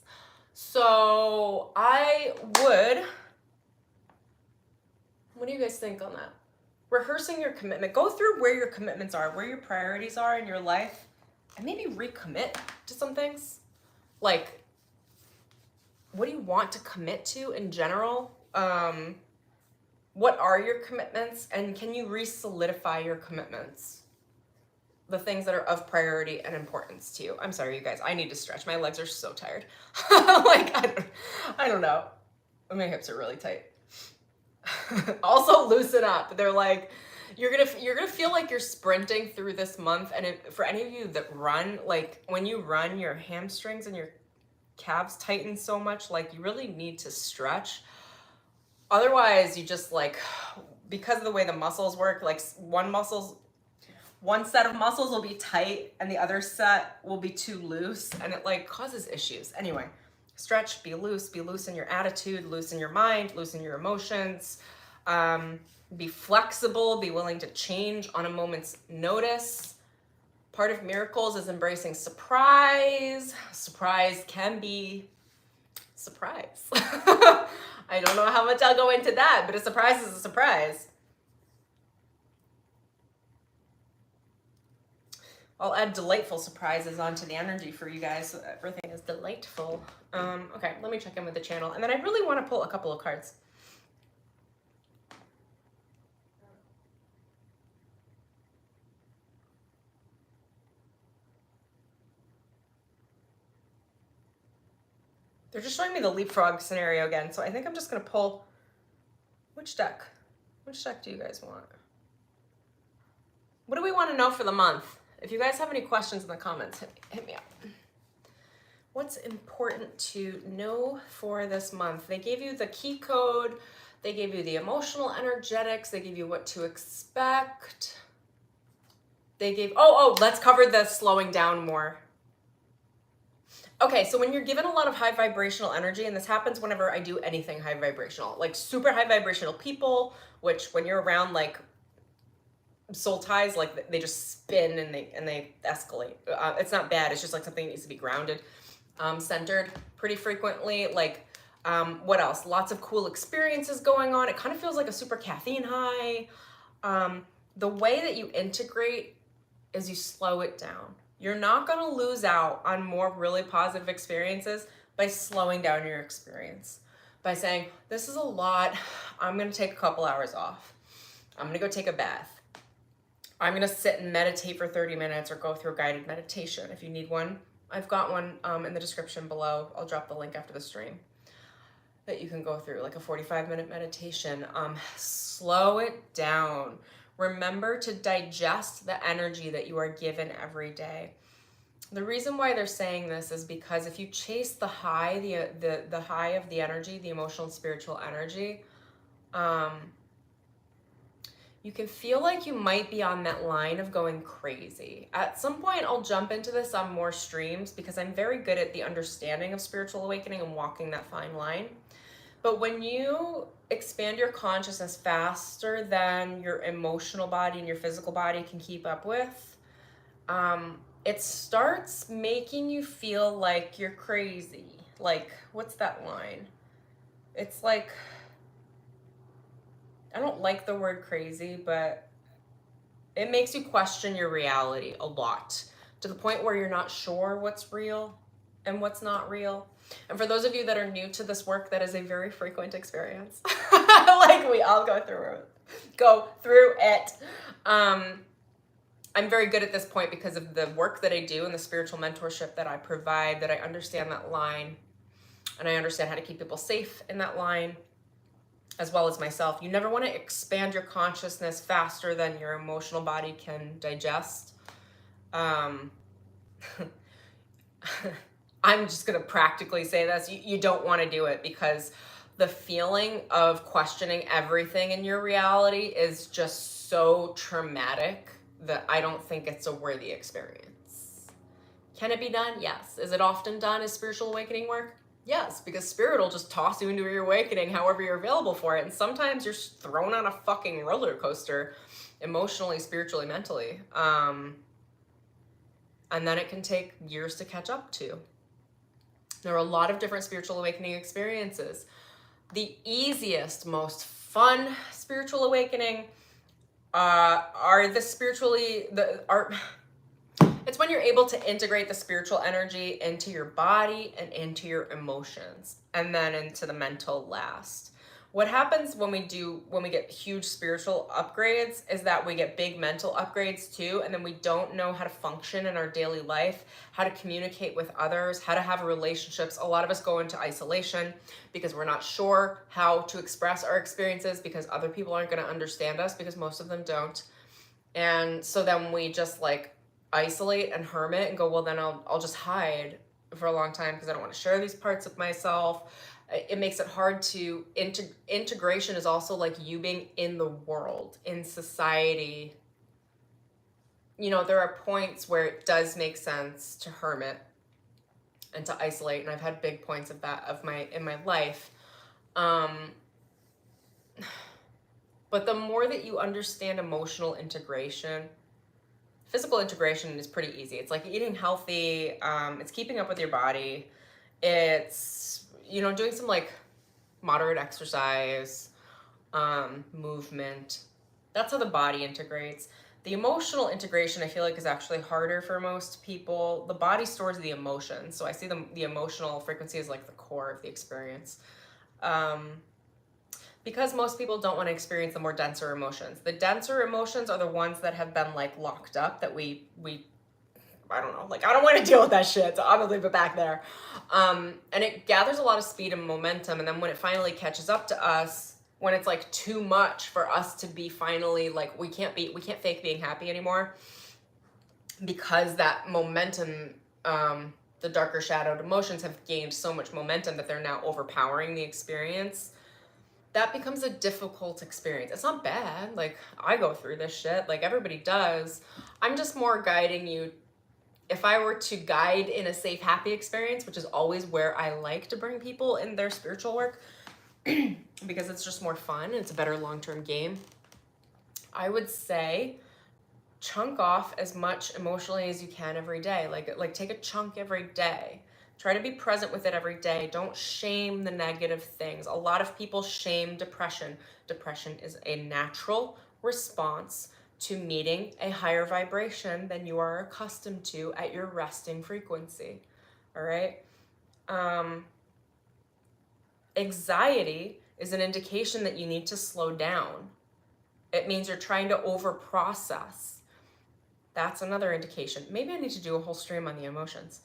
A: So I would, what do you guys think on that? Rehearsing your commitment. Go through where your commitments are, where your priorities are in your life, and maybe recommit to some things. Like, what do you want to commit to in general? What are your commitments, and can you re-solidify your commitments? The things that are of priority and importance to you. I'm sorry, you guys, I need to stretch. My legs are so tired. Like, I don't know. My hips are really tight. Also, loosen up. They're like, you're gonna feel like you're sprinting through this month. And for any of you that run, like, when you run, your hamstrings and your calves tighten so much, like, you really need to stretch. Otherwise, you just, like, because of the way the muscles work, like one set of muscles will be tight and the other set will be too loose, and it like causes issues. Anyway, stretch, be loose in your attitude, loose in your mind, loose in your emotions. Be flexible, be willing to change on a moment's notice. Part of miracles is embracing surprise. Surprise can be surprise. I don't know how much I'll go into that, but a surprise is a surprise. I'll add delightful surprises onto the energy for you guys so everything is delightful. Okay, let me check in with the channel. And then I really want to pull a couple of cards. They're just showing me the leapfrog scenario again, so I think I'm just going to pull... Which deck? Which deck do you guys want? What do we want to know for the month? If you guys have any questions in the comments, hit me up. What's important to know for this month? They gave you the key code. They gave you the emotional energetics. They gave you what to expect. They gave... Oh, let's cover the slowing down more. Okay, so when you're given a lot of high vibrational energy, and this happens whenever I do anything high vibrational, like super high vibrational people, which when you're around like soul ties, like they just spin and they escalate. It's not bad. It's just like something that needs to be grounded, centered pretty frequently. Like, what else? Lots of cool experiences going on. It kind of feels like a super caffeine high. The way that you integrate is you slow it down. You're not going to lose out on more really positive experiences by slowing down your experience. By saying, this is a lot. I'm going to take a couple hours off. I'm going to go take a bath. I'm going to sit and meditate for 30 minutes or go through a guided meditation. If you need one, I've got one in the description below. I'll drop the link after the stream that you can go through, like a 45-minute meditation. Slow it down. Remember to digest the energy that you are given every day. The reason why they're saying this is because if you chase the high, the high of the energy, the emotional and spiritual energy, you can feel like you might be on that line of going crazy. At some point, I'll jump into this on more streams because I'm very good at the understanding of spiritual awakening and walking that fine line. But when you expand your consciousness faster than your emotional body and your physical body can keep up with, it starts making you feel like you're crazy. Like, what's that line? It's like, I don't like the word crazy, but it makes you question your reality a lot, to the point where you're not sure what's real and what's not real. And for those of you that are new to this work, that is a very frequent experience. Like, we all go through it. I'm very good at this point because of the work that I do and the spiritual mentorship that I provide, that I understand that line and I understand how to keep people safe in that line, as well as myself. You never want to expand your consciousness faster than your emotional body can digest. I'm just going to practically say this. You don't want to do it because the feeling of questioning everything in your reality is just so traumatic that I don't think it's a worthy experience. Can it be done? Yes. Is it often done as spiritual awakening work? Yes, because spirit will just toss you into your awakening however you're available for it. And sometimes you're thrown on a fucking roller coaster, emotionally, spiritually, mentally. And then it can take years to catch up to. There are a lot of different spiritual awakening experiences. The easiest, most fun spiritual awakening it's when you're able to integrate the spiritual energy into your body and into your emotions, and then into the mental last. What happens when we get huge spiritual upgrades is that we get big mental upgrades too, and then we don't know how to function in our daily life, how to communicate with others, how to have relationships. A lot of us go into isolation because we're not sure how to express our experiences because other people aren't going to understand us, because most of them don't. And so then we just like isolate and hermit and go, well, then I'll just hide for a long time because I don't want to share these parts of myself. It makes it hard to integration is also like you being in the world, in society. You know, there are points where it does make sense to hermit and to isolate, and I've had big points of that in my life. But the more that you understand emotional integration, physical integration is pretty easy. It's like eating healthy, it's keeping up with your body, it's, you know, doing some like moderate exercise, movement. That's how the body integrates. The emotional integration, I feel like, is actually harder for most people. The body stores the emotions, so I see the emotional frequency as like the core of the experience. Because most people don't want to experience the more denser emotions. The denser emotions are the ones that have been like locked up, that we I don't know, like I don't want to deal with that shit, so I'm gonna leave it back there. And it gathers a lot of speed and momentum, and then when it finally catches up to us, when it's like too much for us to be finally like, we can't fake being happy anymore, because that momentum, the darker shadowed emotions have gained so much momentum that they're now overpowering the experience. That becomes a difficult experience. It's not bad. Like, I go through this shit. Like, everybody does. I'm just more guiding you. If I were to guide in a safe, happy experience, which is always where I like to bring people in their spiritual work, because it's just more fun and it's a better long-term game, I would say chunk off as much emotionally as you can every day. Like take a chunk every day. Try to be present with it every day. Don't shame the negative things. A lot of people shame depression. Depression is a natural response to meeting a higher vibration than you are accustomed to at your resting frequency. All right? Anxiety is an indication that you need to slow down. It means you're trying to over-process. That's another indication. Maybe I need to do a whole stream on the emotions.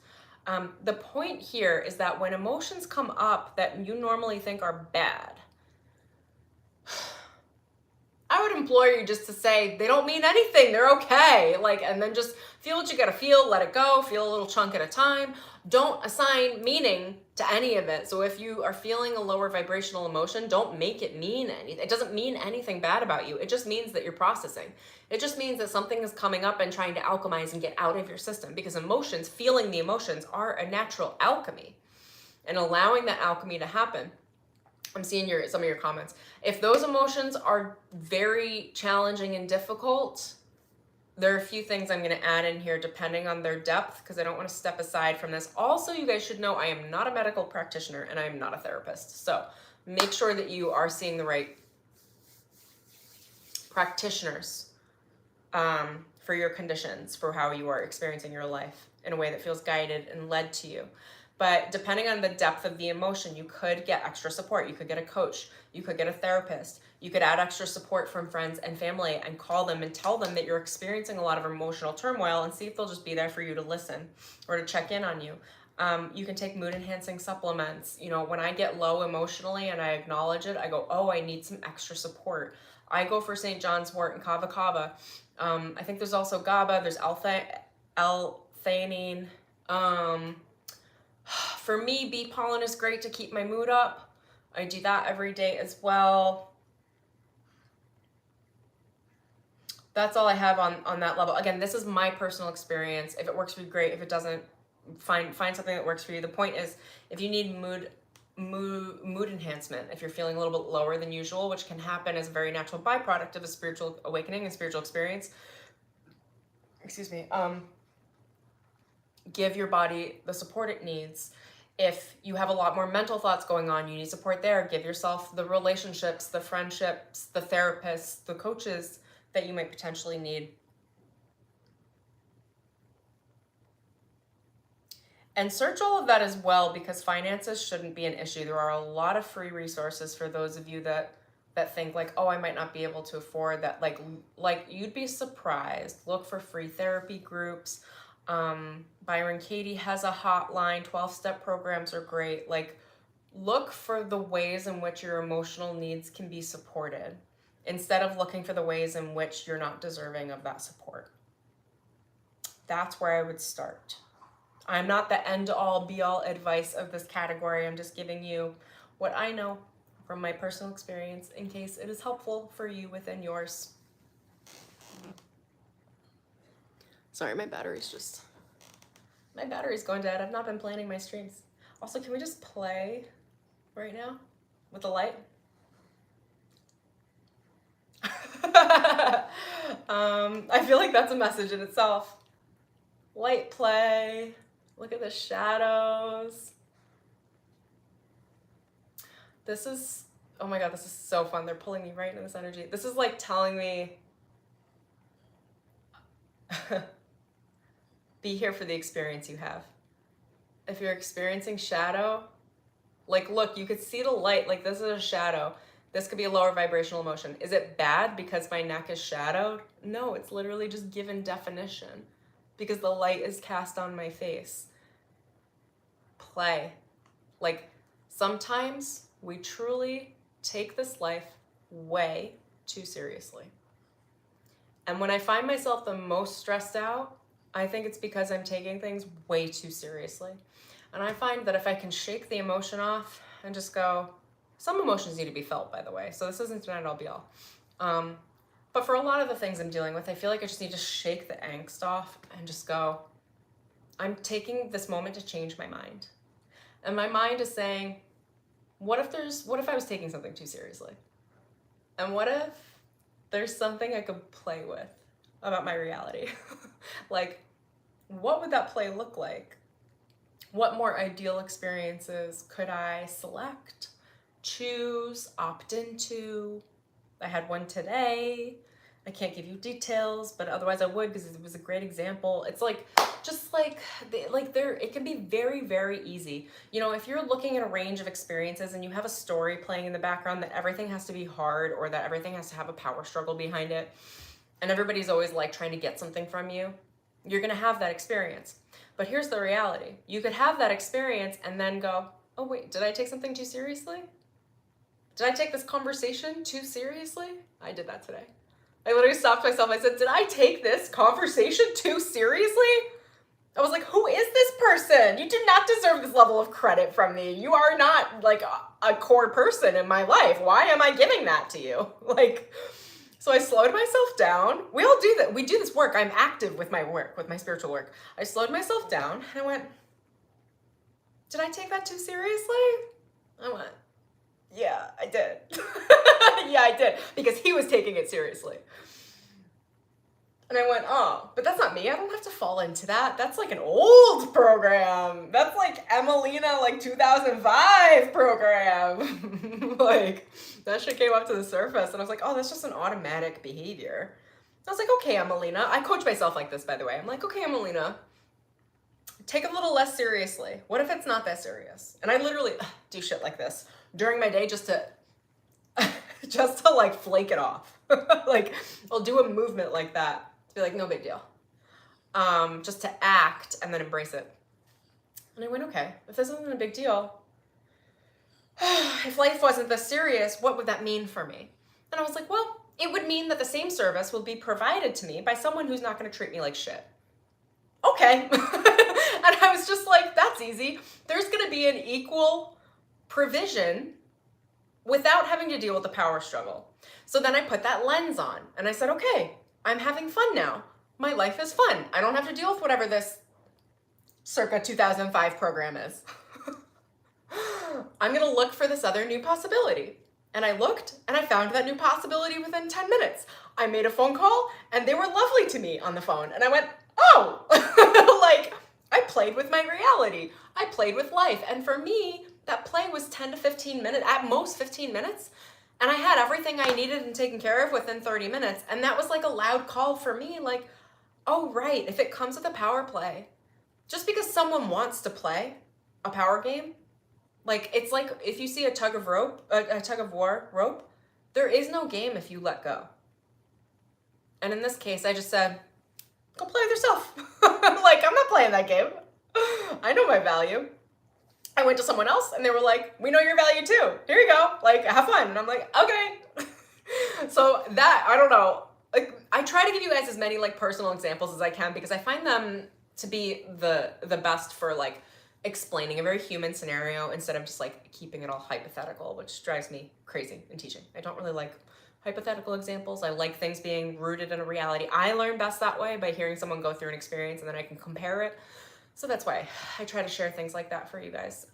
A: The point here is that when emotions come up that you normally think are bad, I would implore you just to say they don't mean anything, they're okay. Like, and then just feel what you gotta feel, let it go, feel a little chunk at a time. Don't assign meaning to any of it. So if you are feeling a lower vibrational emotion, don't make it mean anything. It doesn't mean anything bad about you. It just means that you're processing. It just means that something is coming up and trying to alchemize and get out of your system, because emotions, feeling the emotions, are a natural alchemy. And allowing that alchemy to happen. I'm seeing some of your comments. If those emotions are very challenging and difficult, there are a few things I'm going to add in here depending on their depth, because I don't want to step aside from this. Also, you guys should know I am not a medical practitioner and I am not a therapist. So make sure that you are seeing the right practitioners for your conditions, for how you are experiencing your life in a way that feels guided and led to you. But depending on the depth of the emotion, you could get extra support. You could get a coach. You could get a therapist. You could add extra support from friends and family and call them and tell them that you're experiencing a lot of emotional turmoil, and see if they'll just be there for you to listen or to check in on you. You can take mood enhancing supplements. You know, when I get low emotionally and I acknowledge it, I go, oh, I need some extra support. I go for St. John's wort and kava kava. I think there's also GABA. There's L-theanine. For me, bee pollen is great to keep my mood up. I do that every day as well. That's all I have on that level. Again, this is my personal experience. If it works for you, great. If it doesn't, find something that works for you. The point is, if you need mood enhancement, if you're feeling a little bit lower than usual, which can happen as a very natural byproduct of a spiritual awakening and spiritual experience, excuse me, give your body the support it needs. If you have a lot more mental thoughts going on, you need support there. Give yourself the relationships, the friendships, the therapists, the coaches that you might potentially need. And search all of that as well, because finances shouldn't be an issue. There are a lot of free resources for those of you that think like, oh, I might not be able to afford that. Like you'd be surprised. Look for free therapy groups. Byron Katie has a hotline. 12-step programs are great. Like, look for the ways in which your emotional needs can be supported, instead of looking for the ways in which you're not deserving of that support. That's where I would start. I'm not the end-all be-all advice of this category. I'm just giving you what I know from my personal experience in case it is helpful for you within yours. Sorry, my battery's going dead. I've not been planning my streams. Also, can we just play right now with the light? I feel like that's a message in itself. Light play. Look at the shadows. This is, oh my God, this is so fun. They're pulling me right into this energy. This is like telling me, be here for the experience you have. If you're experiencing shadow, like, look, you could see the light, like this is a shadow. This could be a lower vibrational emotion. Is it bad because my neck is shadowed? No, it's literally just given definition because the light is cast on my face. Play. Like, sometimes we truly take this life way too seriously. And when I find myself the most stressed out, I think it's because I'm taking things way too seriously. And I find that if I can shake the emotion off and just go, some emotions need to be felt, by the way, so this isn't an all be all. But for a lot of the things I'm dealing with, I feel like I just need to shake the angst off and just go, I'm taking this moment to change my mind. And my mind is saying, what if I was taking something too seriously? And what if there's something I could play with about my reality? Like, what would that play look like? What more ideal experiences could I select, choose, opt into? I had one today. I can't give you details, but otherwise I would because it was a great example. It's like, just like there, it can be very, very easy. You know, if you're looking at a range of experiences and you have a story playing in the background that everything has to be hard or that everything has to have a power struggle behind it, and everybody's always like trying to get something from you, you're gonna have that experience. But here's the reality. You could have that experience and then go, oh wait, did I take something too seriously? Did I take this conversation too seriously? I did that today. I literally stopped myself. I said, did I take this conversation too seriously? I was like, who is this person? You do not deserve this level of credit from me. You are not like a core person in my life. Why am I giving that to you? Like, so I slowed myself down. We all do that. We do this work. I'm active with my work, with my spiritual work. I slowed myself down and I went, did I take that too seriously? I went, yeah, I did. Yeah, I did. Because he was taking it seriously. And I went, oh, but that's not me. I don't have to fall into that. That's like an old program. That's like Emelina, like 2005 program. Like, that shit came up to the surface. And I was like, oh, that's just an automatic behavior. I was like, okay, Emelina. I coach myself like this, by the way. I'm like, okay, Emelina, take it a little less seriously. What if it's not that serious? And I literally do shit like this during my day just to like flake it off. Like, I'll do a movement like that to be like, no big deal. Just to act and then embrace it. And I went, okay, if this isn't a big deal, if life wasn't this serious, what would that mean for me? And I was like, well, it would mean that the same service will be provided to me by someone who's not going to treat me like shit. Okay. And I was just like, that's easy. There's going to be an equal provision without having to deal with the power struggle. So then I put that lens on and I said, okay, I'm having fun now. My life is fun. I don't have to deal with whatever this circa 2005 program is. I'm going to look for this other new possibility. And I looked and I found that new possibility within 10 minutes. I made a phone call and they were lovely to me on the phone. And I went, oh, like I played with my reality. I played with life. And for me, that play was 10 to 15 minutes, at most 15 minutes. And I had everything I needed and taken care of within 30 minutes. And that was like a loud call for me. Like, oh, right. If it comes with a power play, just because someone wants to play a power game, like it's like if you see a tug of war rope, there is no game if you let go. And in this case, I just said, go play with yourself. Like, I'm not playing that game. I know my value. I went to someone else and they were like, we know your value too. Here you go. Like, have fun. And I'm like, okay. So that, I don't know. Like, I try to give you guys as many like personal examples as I can because I find them to be the best for like explaining a very human scenario instead of just like keeping it all hypothetical, which drives me crazy in teaching. I don't really like hypothetical examples. I like things being rooted in a reality. I learn best that way, by hearing someone go through an experience and then I can compare it. So that's why I try to share things like that for you guys.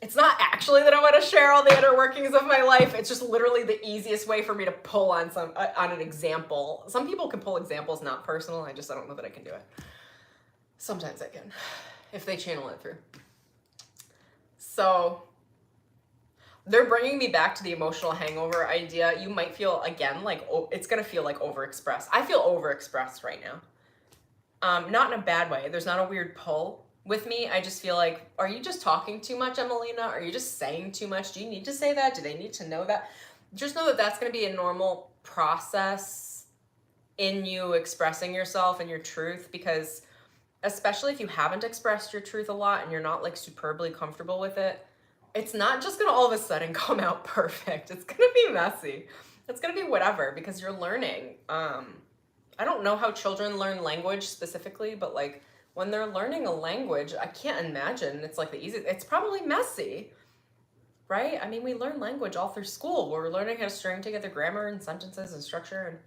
A: It's not actually that I want to share all the inner workings of my life. It's just literally the easiest way for me to pull on an example. Some people can pull examples not personal. I don't know that I can do it. Sometimes I can, if they channel it through. So they're bringing me back to the emotional hangover idea. You might feel, again, like, oh, it's going to feel like overexpressed. I feel overexpressed right now. Not in a bad way. There's not a weird pull with me. I just feel like, are you just talking too much, Emelina? Are you just saying too much? Do you need to say that? Do they need to know that? Just know that that's going to be a normal process in you expressing yourself and your truth, because especially if you haven't expressed your truth a lot and you're not like superbly comfortable with it, it's not just going to all of a sudden come out perfect. It's going to be messy. It's going to be whatever, because you're learning. I don't know how children learn language specifically, but like when they're learning a language, I can't imagine it's like the easiest. It's probably messy, right? I mean, we learn language all through school. We're learning how to string together grammar and sentences and structure,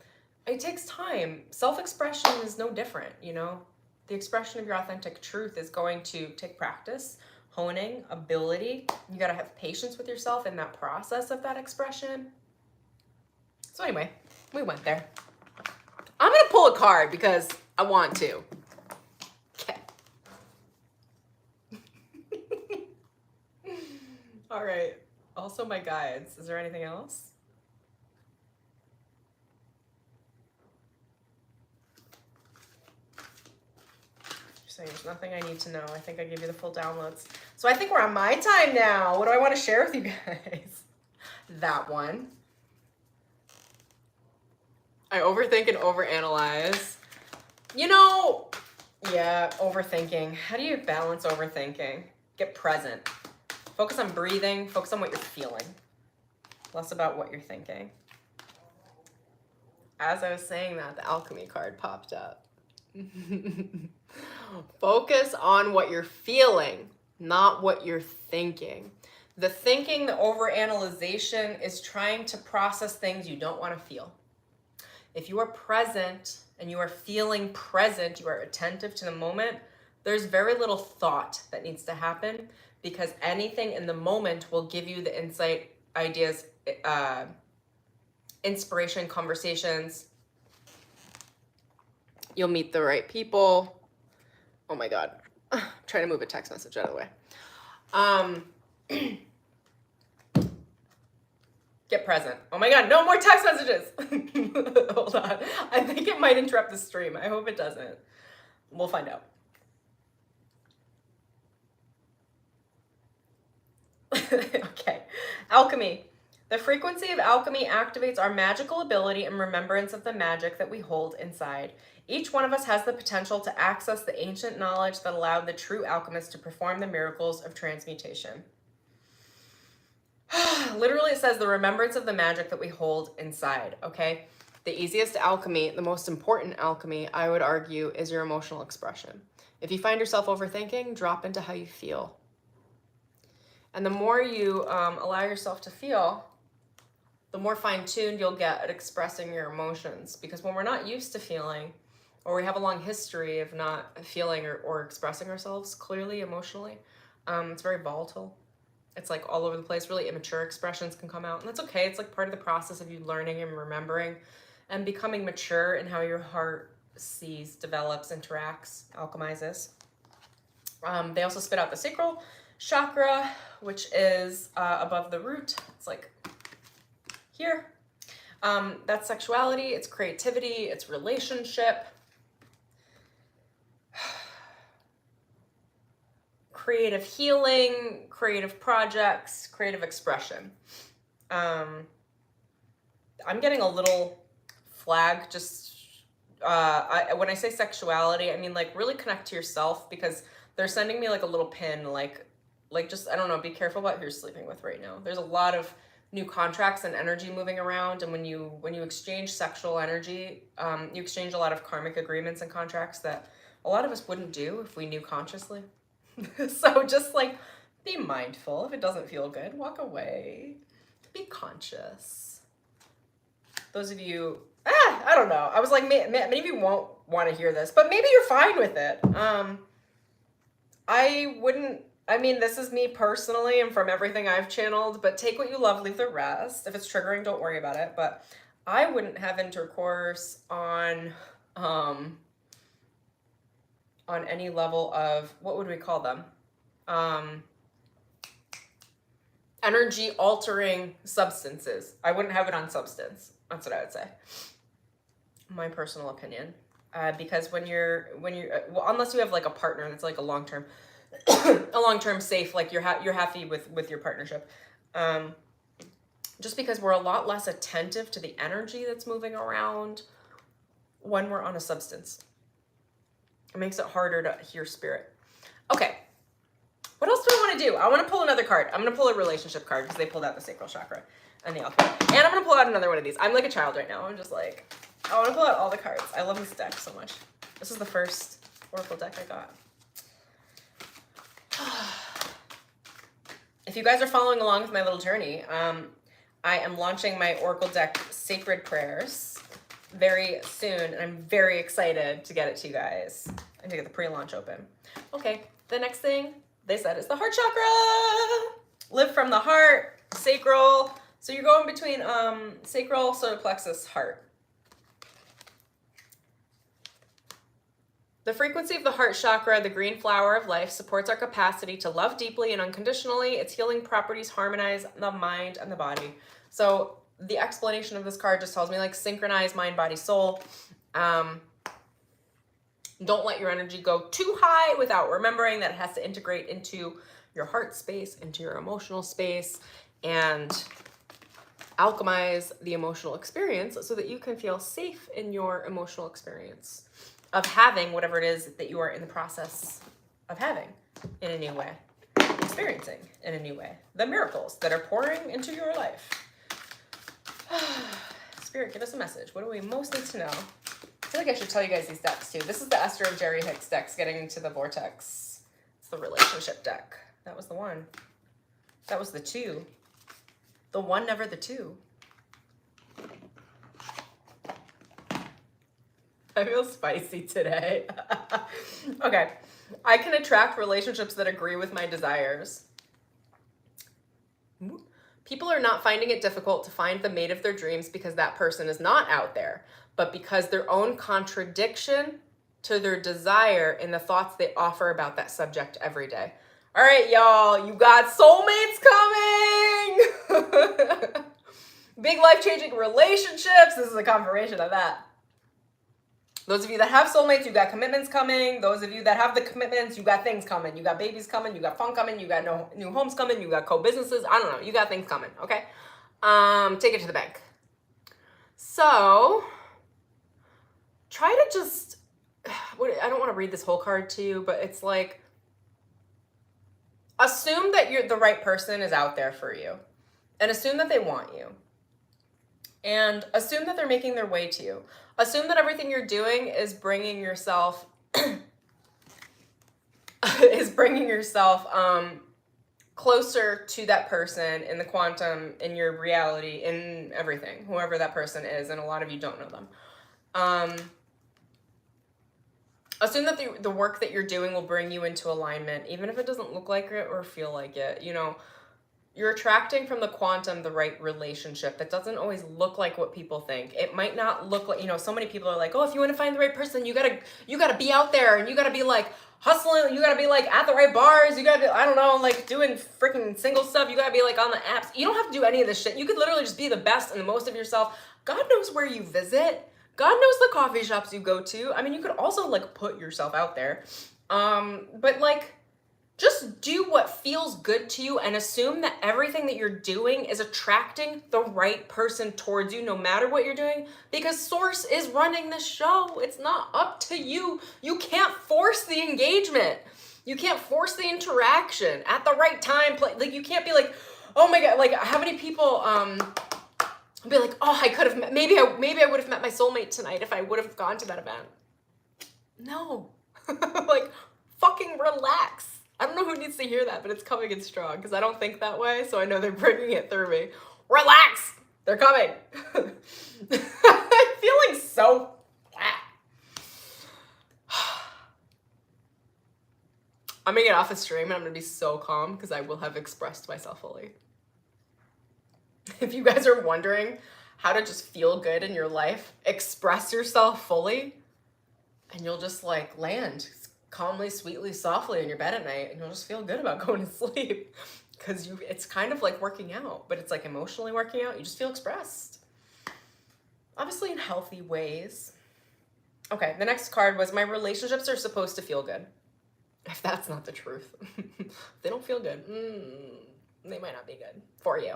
A: and it takes time. Self-expression is no different, you know? The expression of your authentic truth is going to take practice, honing, ability. You got to have patience with yourself in that process of that expression. So anyway, we went there. I'm going to pull a card because I want to. Okay. All right. Also my guides. Is there anything else? You're saying there's nothing I need to know. I think I gave you the full downloads. So I think we're on my time now. What do I want to share with you guys? That one. I overthink and overanalyze. You know, yeah, overthinking. How do you balance overthinking? Get present. Focus on breathing. Focus on what you're feeling. Less about what you're thinking. As I was saying that, the alchemy card popped up. Focus on what you're feeling, not what you're thinking. The thinking, the overanalyzation is trying to process things you don't want to feel. If you are present and you are feeling present, you are attentive to the moment, there's very little thought that needs to happen, because anything in the moment will give you the insight, ideas, inspiration, conversations. You'll meet the right people. Oh my God. I'm trying to move a text message out of the way. Get present. Oh my God, no more text messages. Hold on. I think it might interrupt the stream. I hope it doesn't. We'll find out. Okay. Alchemy. The frequency of alchemy activates our magical ability and remembrance of the magic that we hold inside. Each one of us has the potential to access the ancient knowledge that allowed the true alchemist to perform the miracles of transmutation. Literally, it says the remembrance of the magic that we hold inside, okay? The easiest alchemy, the most important alchemy, I would argue, is your emotional expression. If you find yourself overthinking, drop into how you feel. And the more you allow yourself to feel, the more fine-tuned you'll get at expressing your emotions. Because when we're not used to feeling, or we have a long history of not feeling or expressing ourselves clearly emotionally, it's very volatile. It's like all over the place. Really immature expressions can come out, and that's okay. It's like part of the process of you learning and remembering and becoming mature in how your heart sees, develops, interacts, alchemizes. They also spit out the sacral chakra, which is above the root. It's like here. That's sexuality, it's creativity, it's relationship. Creative healing, creative projects, creative expression. I'm getting a little flag just, when I say sexuality, I mean like really connect to yourself, because they're sending me like a little pin, like just, I don't know, be careful about who you're sleeping with right now. There's a lot of new contracts and energy moving around, and when you exchange sexual energy, you exchange a lot of karmic agreements and contracts that a lot of us wouldn't do if we knew consciously. So just like be mindful. If it doesn't feel good, walk away. Be conscious. Those of you, I don't know. I was like, many of you won't want to hear this, but maybe you're fine with it. I mean, this is me personally and from everything I've channeled, but take what you love, leave the rest. If it's triggering, don't worry about it. But I wouldn't have intercourse on any level of, what would we call them? Energy altering substances. I wouldn't have it on substance. That's what I would say. My personal opinion. Because when you're well, unless you have like a partner that's like a long-term safe, like you're happy with your partnership. Just because we're a lot less attentive to the energy that's moving around when we're on a substance. It makes it harder to hear spirit. Okay. What else do I want to do? I want to pull another card. I'm going to pull a relationship card because they pulled out the sacral chakra and the alchemy. And I'm going to pull out another one of these. I'm like a child right now. I'm just like, I want to pull out all the cards. I love this deck so much. This is the first oracle deck I got. If you guys are following along with my little journey, I am launching my oracle deck Sacred Prayers very soon, and I'm very excited to get it to you guys and to get the pre-launch open. Okay, the next thing they said is the heart chakra. Live from the heart, sacral. So you're going between sacral, solar plexus, heart. The frequency of the heart chakra, the green flower of life, supports our capacity to love deeply and unconditionally. Its healing properties harmonize the mind and the body. So the explanation of this card just tells me like synchronize mind, body, soul. Don't let your energy go too high without remembering that it has to integrate into your heart space, into your emotional space, and alchemize the emotional experience so that you can feel safe in your emotional experience of having whatever it is that you are in the process of having in a new way, experiencing in a new way, the miracles that are pouring into your life. Spirit, give us a message. What do we most need to know? I feel like I should tell you guys these decks too. This is the Esther and Jerry Hicks decks getting into the vortex. It's the relationship deck. That was the one. That was the two. The one, never the two. I feel spicy today. Okay. I can attract relationships that agree with my desires. People are not finding it difficult to find the mate of their dreams because that person is not out there, but because their own contradiction to their desire in the thoughts they offer about that subject every day. All right, y'all, you got soulmates coming. Big life-changing relationships. This is a confirmation of that. Those of you that have soulmates, you got commitments coming. Those of you that have the commitments, you got things coming. You got babies coming. You got fun coming. You got new homes coming. You got co-businesses. I don't know. You got things coming, okay? Take it to the bank. So, try to just, I don't want to read this whole card to you, but it's like, assume that the right person is out there for you. And assume that they want you. And assume that they're making their way to you. Assume that everything you're doing is bringing yourself closer to that person in the quantum, in your reality, in everything, whoever that person is, and a lot of you don't know them. Assume that the work that you're doing will bring you into alignment, even if it doesn't look like it or feel like it. You know, you're attracting from the quantum the right relationship that doesn't always look like what people think. It might not look like, you know, so many people are like, oh, if you want to find the right person, you gotta be out there and you gotta be like hustling, you gotta be like at the right bars, you gotta be, I don't know, like doing freaking single stuff, you gotta be like on the apps. You don't have to do any of this shit. You could literally just be the best and the most of yourself. God knows where you visit. God knows the coffee shops you go to. I mean, you could also like put yourself out there. But like, just do what feels good to you and assume that everything that you're doing is attracting the right person towards you no matter what you're doing, because Source is running the show. It's not up to you. You can't force the engagement. You can't force the interaction at the right time. Like you can't be like, oh my God, like how many people be like, oh, I could have, maybe I would have met my soulmate tonight if I would have gone to that event. No, like fucking relax. I don't know who needs to hear that, but it's coming in strong because I don't think that way, so I know they're bringing it through me. Relax! They're coming. I'm feeling so flat. I'm gonna get off the stream and I'm gonna be so calm because I will have expressed myself fully. If you guys are wondering how to just feel good in your life, express yourself fully and you'll just like land calmly, sweetly, softly in your bed at night and you'll just feel good about going to sleep because it's kind of like working out, but it's like emotionally working out. You just feel expressed, obviously in healthy ways. Okay, the next card was my relationships are supposed to feel good. If that's not the truth, if they don't feel good, they might not be good for you.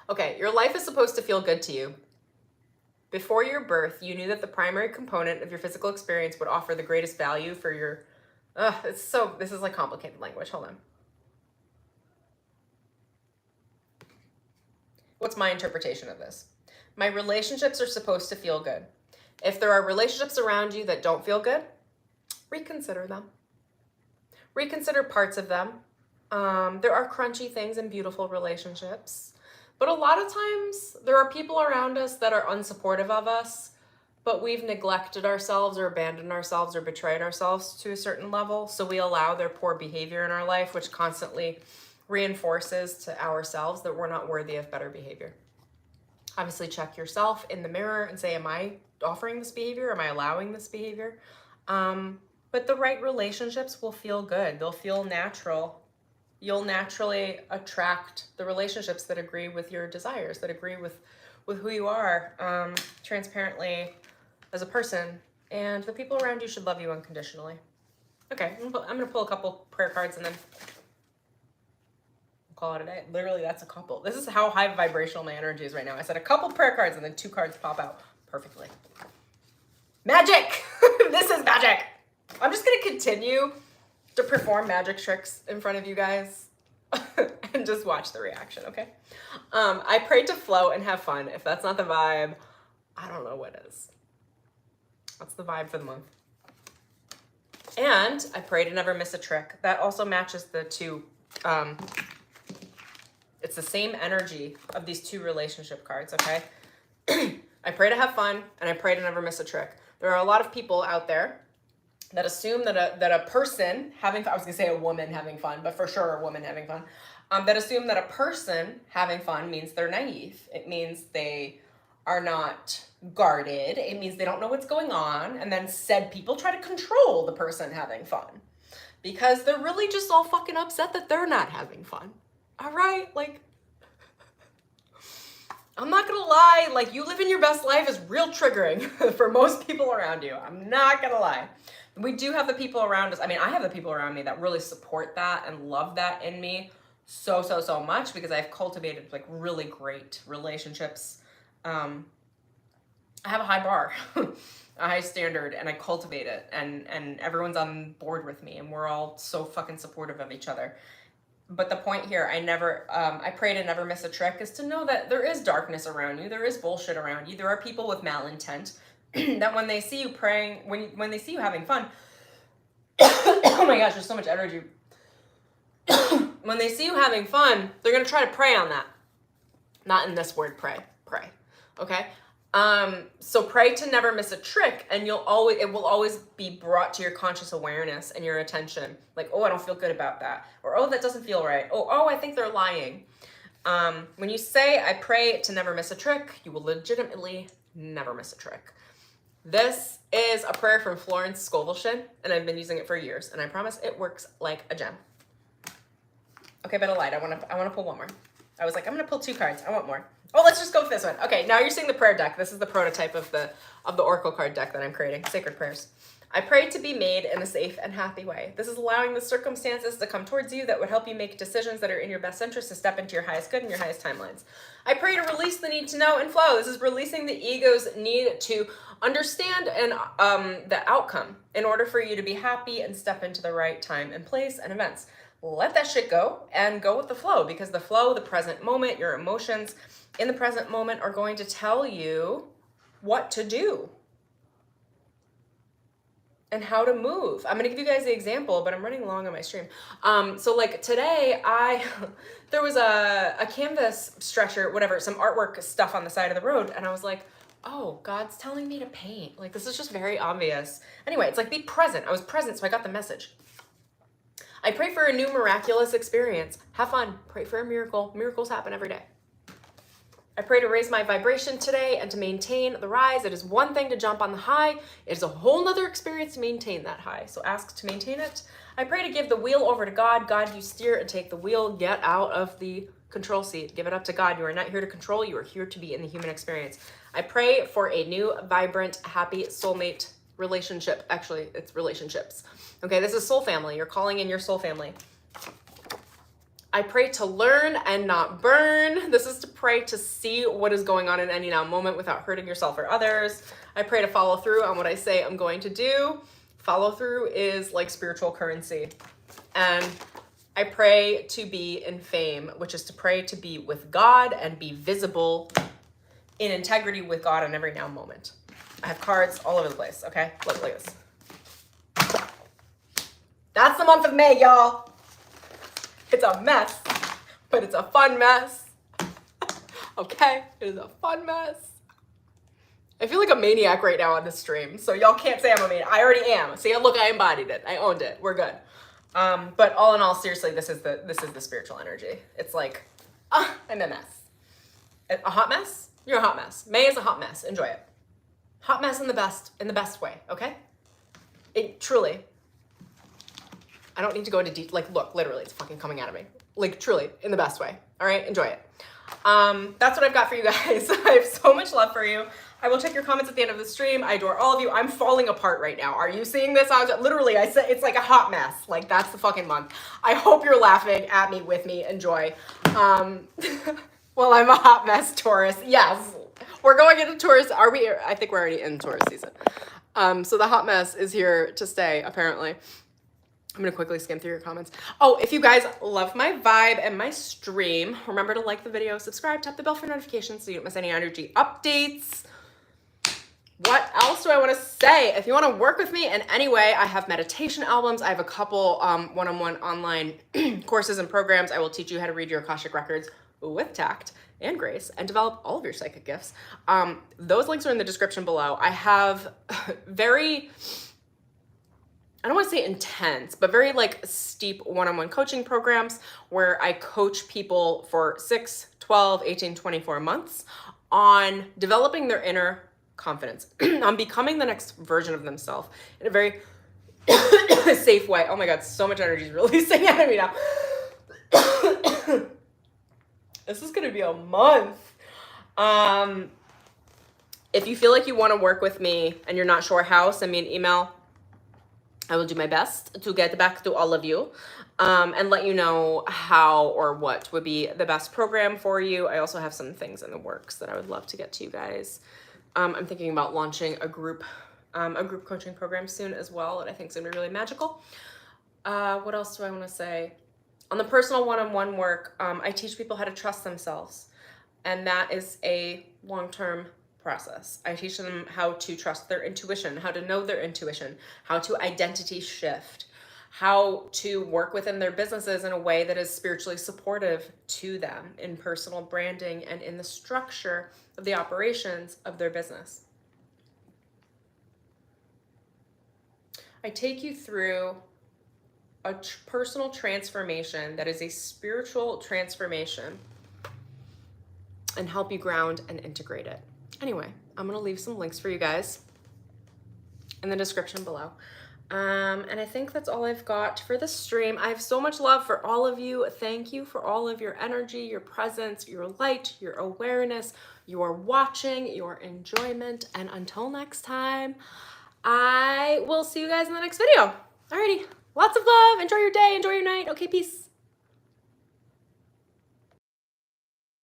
A: Okay, your life is supposed to feel good to you. Before your birth, you knew that the primary component of your physical experience would offer the greatest value for your... this is like complicated language. Hold on. What's my interpretation of this? My relationships are supposed to feel good. If there are relationships around you that don't feel good, reconsider them. Reconsider parts of them. There are crunchy things in beautiful relationships. But a lot of times there are people around us that are unsupportive of us, but we've neglected ourselves or abandoned ourselves or betrayed ourselves to a certain level. So we allow their poor behavior in our life, which constantly reinforces to ourselves that we're not worthy of better behavior. Obviously check yourself in the mirror and say, am I offering this behavior? Am I allowing this behavior? But the right relationships will feel good. They'll feel natural. You'll naturally attract the relationships that agree with your desires, that agree with who you are transparently as a person. And the people around you should love you unconditionally. Okay, I'm gonna pull a couple prayer cards and then we'll call it a day. Literally, that's a couple. This is how high vibrational my energy is right now. I said a couple prayer cards and then 2 cards pop out perfectly. Magic! This is magic! I'm just gonna continue to perform magic tricks in front of you guys and just watch the reaction, okay? I pray to flow and have fun. If that's not the vibe, I don't know what is. That's the vibe for the month. And I pray to never miss a trick. That also matches the 2, it's the same energy of these 2 relationship cards, okay? I pray to have fun and I pray to never miss a trick. There are a lot of people out there that assume that a person having fun, I was gonna say a woman having fun, but for sure a woman having fun, that assume that a person having fun means they're naive. It means they are not guarded. It means they don't know what's going on. And then said people try to control the person having fun because they're really just all fucking upset that they're not having fun. All right, like, I'm not gonna lie, like you living your best life is real triggering for most people around you. I'm not gonna lie. We do have the people around us. I mean, I have the people around me that really support that and love that in me so much because I've cultivated like really great relationships. I have a high bar, a high standard, and I cultivate it and everyone's on board with me and we're all so fucking supportive of each other. But the point here, I pray to never miss a trick is to know that there is darkness around you. There is bullshit around you. There are people with malintent that when they see you praying, when they see you having fun, oh my gosh, there's so much energy. When they see you having fun, they're going to try to prey on that. Not in this word, pray, okay? So pray to never miss a trick and it will always be brought to your conscious awareness and your attention. Like, oh, I don't feel good about that. Or, oh, that doesn't feel right. Oh, I think they're lying. When you say, I pray to never miss a trick, you will legitimately never miss a trick. This is a prayer from Florence Scovelshire, and I've been using it for years, and I promise it works like a gem. Okay, but a light. I want to pull one more. I was like, I'm gonna pull 2 cards. I want more. Oh, let's just go with this one. Okay, now you're seeing the prayer deck. This is the prototype of the oracle card deck that I'm creating. Sacred prayers. I pray to be made in a safe and happy way. This is allowing the circumstances to come towards you that would help you make decisions that are in your best interest to step into your highest good and your highest timelines. I pray to release the need to know and flow. This is releasing the ego's need to understand and the outcome in order for you to be happy and step into the right time and place and events. Let that shit go and go with the flow because the flow, the present moment, your emotions in the present moment are going to tell you what to do. and how to move. I'm gonna give you guys the example, but I'm running long on my stream. So like today, there was a canvas stretcher, whatever, some artwork stuff on the side of the road, and I was like, oh, God's telling me to paint. Like, this is just very obvious. Anyway, it's like, be present. I was present, so I got the message. I pray for a new miraculous experience. Have fun. Pray for a miracle. Miracles happen every day. I pray to raise my vibration today and to maintain the rise. It is one thing to jump on the high. It is a whole nother experience to maintain that high. So ask to maintain it. I pray to give the wheel over to God. God, you steer and take the wheel. Get out of the control seat. Give it up to God. You are not here to control. You are here to be in the human experience. I pray for a new, vibrant, happy soulmate relationship. Actually, it's relationships. Okay, this is soul family. You're calling in your soul family. I pray to learn and not burn. This is to pray to see what is going on in any now moment without hurting yourself or others. I pray to follow through on what I say I'm going to do. Follow through is like spiritual currency. And I pray to be in fame, which is to pray to be with God and be visible in integrity with God in every now moment. I have cards all over the place, okay? Look at this. That's the month of May, y'all. It's a mess, but it's a fun mess. Okay, it is a fun mess. I feel like a maniac right now on this stream, so y'all can't say I'm a maniac. I already am. See, look, I embodied it. I owned it. We're good. But all in all, seriously, this is the spiritual energy. It's like, I'm a mess. A hot mess? You're a hot mess. May is a hot mess. Enjoy it. Hot mess in the best way, okay? It truly. I don't need to go into detail. Like, look, literally, it's fucking coming out of me. Like, truly, in the best way. All right, enjoy it. That's what I've got for you guys. I have so much love for you. I will check your comments at the end of the stream. I adore all of you. I'm falling apart right now. Are you seeing this? Literally, I said it's like a hot mess. Like, that's the fucking month. I hope you're laughing at me, with me. Enjoy. Well, I'm a hot mess, Taurus. Yes, we're going into Taurus. Are we? I think we're already in Taurus season. So the hot mess is here to stay, apparently. I'm going to quickly skim through your comments. Oh, if you guys love my vibe and my stream, remember to like the video, subscribe, tap the bell for notifications so you don't miss any energy updates. What else do I want to say? If you want to work with me in any way, I have meditation albums. I have a couple one-on-one online courses and programs. I will teach you how to read your Akashic records with tact and grace and develop all of your psychic gifts. Those links are in the description below. I have very... I don't want to say intense, but very like steep one-on-one coaching programs where I coach people for 6, 12, 18, 24 months on developing their inner confidence, on becoming the next version of themselves in a very safe way. Oh my God, so much energy is releasing out of me now. This is going to be a month. If you feel like you want to work with me and you're not sure how, send me an email. I will do my best to get back to all of you and let you know how or what would be the best program for you. I also have some things in the works that I would love to get to you guys. I'm thinking about launching a group coaching program soon as well that I think is going to be really magical. What else do I want to say? On the personal one-on-one work, I teach people how to trust themselves, and that is a long-term process. I teach them how to trust their intuition, how to know their intuition, how to identity shift, how to work within their businesses in a way that is spiritually supportive to them in personal branding and in the structure of the operations of their business. I take you through a personal transformation that is a spiritual transformation and help you ground and integrate it. Anyway, I'm going to leave some links for you guys in the description below. And I think that's all I've got for this stream. I have so much love for all of you. Thank you for all of your energy, your presence, your light, your awareness, your watching, your enjoyment. And until next time, I will see you guys in the next video. Alrighty, lots of love. Enjoy your day. Enjoy your night. Okay, peace.